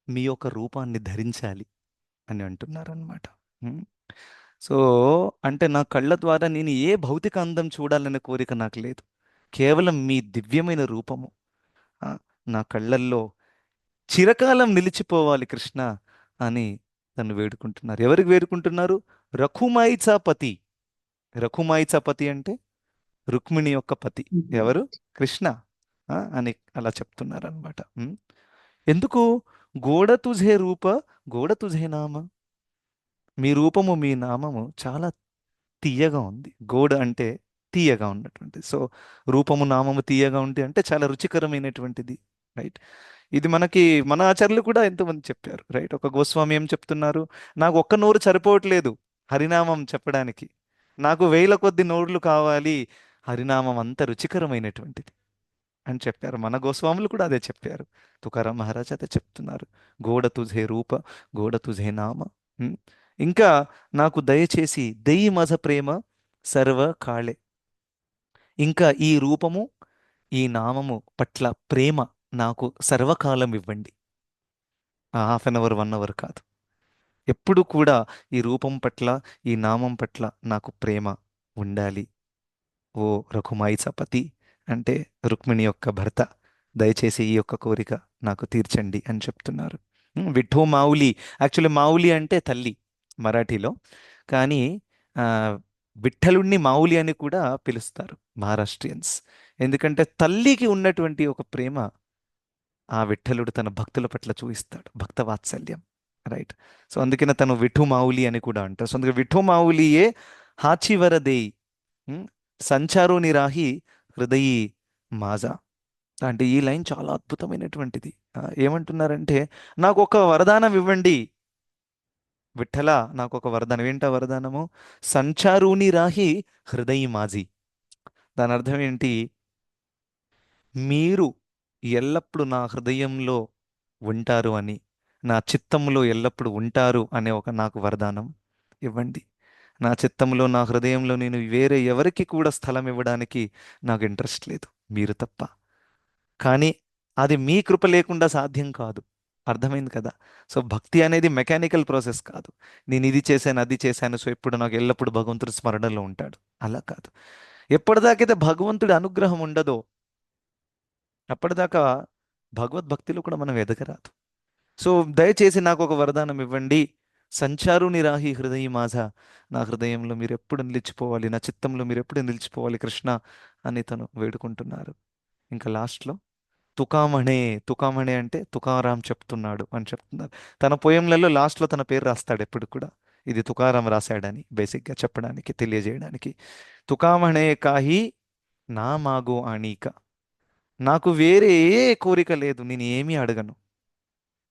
మీ యొక్క రూపాన్ని ధరించాలి అని అంటున్నారు అనమాట. సో అంటే నా కళ్ళ ద్వారా నేను ఏ భౌతిక అందం చూడాలనే కోరిక నాకు లేదు, కేవలం మీ దివ్యమైన రూపము నా కళ్ళల్లో చిరకాలం నిలిచిపోవాలి కృష్ణ అని తను వేడుకుంటున్నారు. ఎవరికి వేడుకుంటున్నారు? రఘుమాయిచా పతి. రఘుమాయిచా పతి అంటే రుక్మిణి యొక్క పతి. ఎవరు? కృష్ణ అని అలా చెప్తున్నారు అనమాట. ఎందుకు? గోడ తుझे రూప, గోడ తుझे నామ. మీ రూపము మీ నామము చాలా తీయగా ఉంది. గోడ అంటే తీయగా ఉన్నటువంటిది. సో రూపము నామము తీయగా ఉంది అంటే చాలా రుచికరమైనటువంటిది. రైట్. ఇది మనకి మన ఆచార్యులు కూడా ఎంతోమంది చెప్పారు. రైట్. ఒక గోస్వామి ఏం చెప్తున్నారు? నాకు ఒక్క నోరు సరిపోవట్లేదు హరినామం చెప్పడానికి, నాకు వేల కొద్ది నోర్లు కావాలి, హరినామం అంత రుచికరమైనటువంటిది అని చెప్పారు. మన గోస్వాములు కూడా అదే చెప్పారు. తుకారాం మహారాజ్ అదే చెప్తున్నారు. గోడ తుझे రూప, గోడ తుझे నామ. ఇంకా నాకు దయచేసి దెయ్యి మజ ప్రేమ సర్వ కాళే. ఇంకా ఈ రూపము ఈ నామము పట్ల ప్రేమ నాకు సర్వకాలం ఇవ్వండి. 1/2 అవర్ 1 అవర్ కాదు, ఎప్పుడు కూడా ఈ రూపం పట్ల ఈ నామం పట్ల నాకు ప్రేమ ఉండాలి. ఓ రఘుమాయిచా పతి అంటే రుక్మిణి యొక్క భర్త, దయచేసి ఈ యొక్క కోరిక నాకు తీర్చండి అని చెప్తున్నారు. విఠో మావులి. యాక్చువల్లీ మావులి అంటే తల్లి మరాఠీలో, కానీ విఠలుణ్ణి మావులి అని కూడా పిలుస్తారు మహారాష్ట్రియన్స్. ఎందుకంటే తల్లికి ఉన్నటువంటి ఒక ప్రేమ ఆ విఠలుడు తన భక్తుల పట్ల చూపిస్తాడు, భక్త వాత్సల్యం. రైట్. సో అందుకనే తను విఠు మావులి అని కూడా అంటారు. సో అందుకే విఠు మావులియే హాచివరదేయి సంచారో నిరాహి హృదయి మాజా. అంటే ఈ లైన్ చాలా అద్భుతమైనటువంటిది. ఏమంటున్నారంటే నాకు ఒక వరదానం ఇవ్వండి విఠల, నాకు ఒక వరదానం. ఏంటా వరదానము? సంచారూని రాహి హృదయి మాజీ. దాని అర్థం ఏంటి? మీరు ఎల్లప్పుడూ నా హృదయంలో ఉంటారు అని, నా చిత్తంలో ఎల్లప్పుడూ ఉంటారు అనే ఒక నాకు వరదానం ఇవ్వండి. నా చిత్తంలో నా హృదయంలో నేను వేరే ఎవరికి కూడా స్థలం ఇవ్వడానికి నాకు ఇంట్రెస్ట్ లేదు, మీరు తప్ప. కానీ అది మీ కృప లేకుండా సాధ్యం కాదు. అర్థమైంది కదా? సో భక్తి అనేది మెకానికల్ ప్రాసెస్ కాదు. నేను ఇది చేశాను అది చేశాను సో ఇప్పుడు నాకు ఎల్లప్పుడూ భగవంతుడు స్మరణలో ఉంటాడు, అలా కాదు. ఎప్పటిదాకైతే భగవంతుడి అనుగ్రహం ఉండదో అప్పటిదాకా భగవద్భక్తిలో కూడా మనం ఎదగరాదు. సో దయచేసి నాకు ఒక వరదానం ఇవ్వండి. సంచారుని రాహి హృదయ మాజ. నా హృదయంలో మీరు ఎప్పుడు నిలిచిపోవాలి, నా చిత్తంలో మీరు ఎప్పుడు నిలిచిపోవాలి కృష్ణ అని తను వేడుకుంటున్నారు. ఇంకా లాస్ట్లో తుకామణే, తుకామణే అంటే తుకారాం చెప్తున్నాడు అని చెప్తున్నారు. తన పోయంలలో లాస్ట్లో తన పేరు రాస్తాడు ఎప్పుడు కూడా. ఇది తుకారాం రాశాడని బేసిక్గా చెప్పడానికి, తెలియజేయడానికి. తుకామణే కాహి నా మాగో ఆణీక, నాకు వేరే ఏ కోరిక లేదు, నేను ఏమీ అడగను.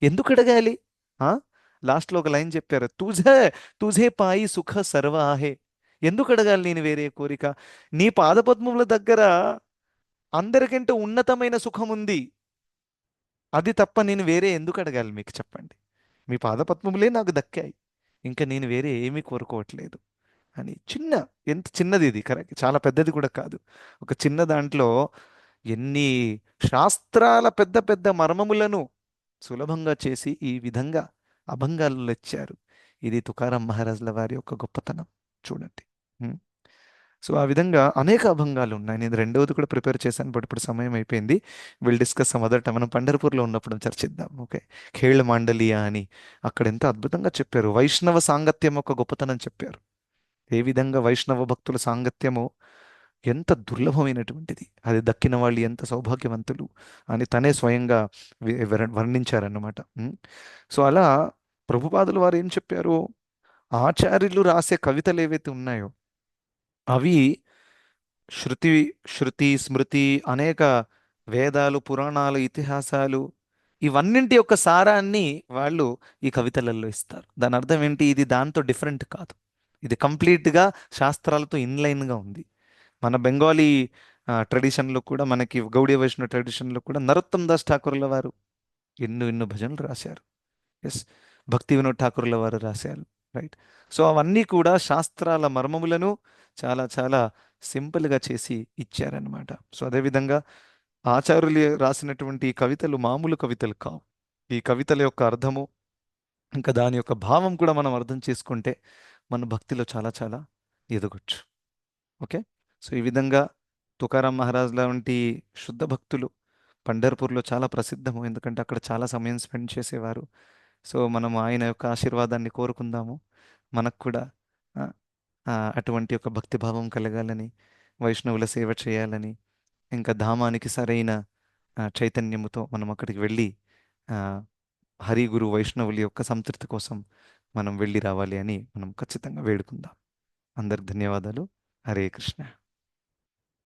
ఎందుకు అడగాలి? ఆ లాస్ట్లో ఒక లైన్ చెప్పారు, తుజే తుజే పాయి సుఖ సర్వాహే. ఎందుకు అడగాలి నేను వేరే కోరిక? నీ పాదపద్మముల దగ్గర అందరికంటే ఉన్నతమైన సుఖం ఉంది. అది తప్ప నేను వేరే ఎందుకు అడగాలి మీకు చెప్పండి? మీ పాదపద్మములే నాకు దక్కాయి, ఇంకా నేను వేరే ఏమీ కోరుకోవట్లేదు అని. ఎంత చిన్నది ఇది, కరెక్ట్, చాలా పెద్దది కూడా కాదు. ఒక చిన్న దాంట్లో ఎన్ని శాస్త్రాల పెద్ద పెద్ద మర్మములను సులభంగా చేసి ఈ విధంగా అభంగాలలో ఇచ్చారు. ఇది తుకారాం మహారాజుల వారి యొక్క గొప్పతనం చూడండి. ఉం. సో ఆ విధంగా అనేక అభంగాలు ఉన్నాయి. నేను రెండవది కూడా ప్రిపేర్ చేశాను, బట్ ఇప్పుడు సమయం అయిపోయింది. Will discuss some other time. మనం పండర్పూర్లో ఉన్నప్పుడు చర్చిద్దాం. ఓకే, ఖేళ మాండలియా అని అక్కడ ఎంత అద్భుతంగా చెప్పారు. వైష్ణవ సాంగత్యం యొక్క గొప్పతనం చెప్పారు. ఏ విధంగా వైష్ణవ భక్తుల సాంగత్యము ఎంత దుర్లభమైనటువంటిది, అది దక్కిన వాళ్ళు ఎంత సౌభాగ్యవంతులు అని తనే స్వయంగా వర్ణించారన్నమాట. సో అలా ప్రభుపాదులు వారు ఏం చెప్పారు, ఆచార్యులు రాసే కవితలు ఏవైతే ఉన్నాయో అవి శృతి శృతి స్మృతి అనేక వేదాలు, పురాణాలు, ఇతిహాసాలు, ఇవన్నింటి యొక్క సారాన్ని వాళ్ళు ఈ కవితలలో ఇస్తారు. దాని అర్థం ఏంటి? ఇది దాంతో డిఫరెంట్ కాదు, ఇది కంప్లీట్గా శాస్త్రాలతో ఇన్లైన్గా ఉంది. మన బెంగాలీ ట్రెడిషన్లో కూడా, మనకి గౌడీయ వైష్ణవ ట్రెడిషన్లో కూడా నరోత్తమ్ దాస్ ఠాకూర్ల వారు ఎన్నో భజనలు రాశారు. ఎస్, భక్తి వినోద్ ఠాకూర్ల వారు రాశారు. రైట్. సో అవన్నీ కూడా శాస్త్రాల మర్మములను చాలా చాలా సింపుల్గా చేసి ఇచ్చారనమాట. సో అదేవిధంగా ఆచార్యులు రాసినటువంటి ఈ కవితలు మామూలు కవితలు కావు. ఈ కవితల యొక్క అర్థము ఇంకా దాని యొక్క భావం కూడా మనం అర్థం చేసుకుంటే మన భక్తిలో చాలా చాలా ఎదగొచ్చు. ఓకే, సో ఈ విధంగా తుకారాం మహారాజ్ లాంటి శుద్ధ భక్తులు పండర్పూర్లో చాలా ప్రసిద్ధము, ఎందుకంటే అక్కడ చాలా సమయం స్పెండ్ చేసేవారు. సో మనం ఆయన యొక్క ఆశీర్వాదాన్ని కోరుకుందాము. మనకు కూడా ఆ, అటువంటి ఒక భక్తిభావం కలగాలని, వైష్ణవుల సేవ చేయాలని, ఇంకా ధామానికి సరైన చైతన్యముతో మనం అక్కడికి వెళ్ళి హరి గురు వైష్ణవుల యొక్క సంతృప్తి కోసం మనం వెళ్ళి రావాలి అని మనం ఖచ్చితంగా వేడుకుందాం. అందరికి ధన్యవాదాలు. హరే కృష్ణ.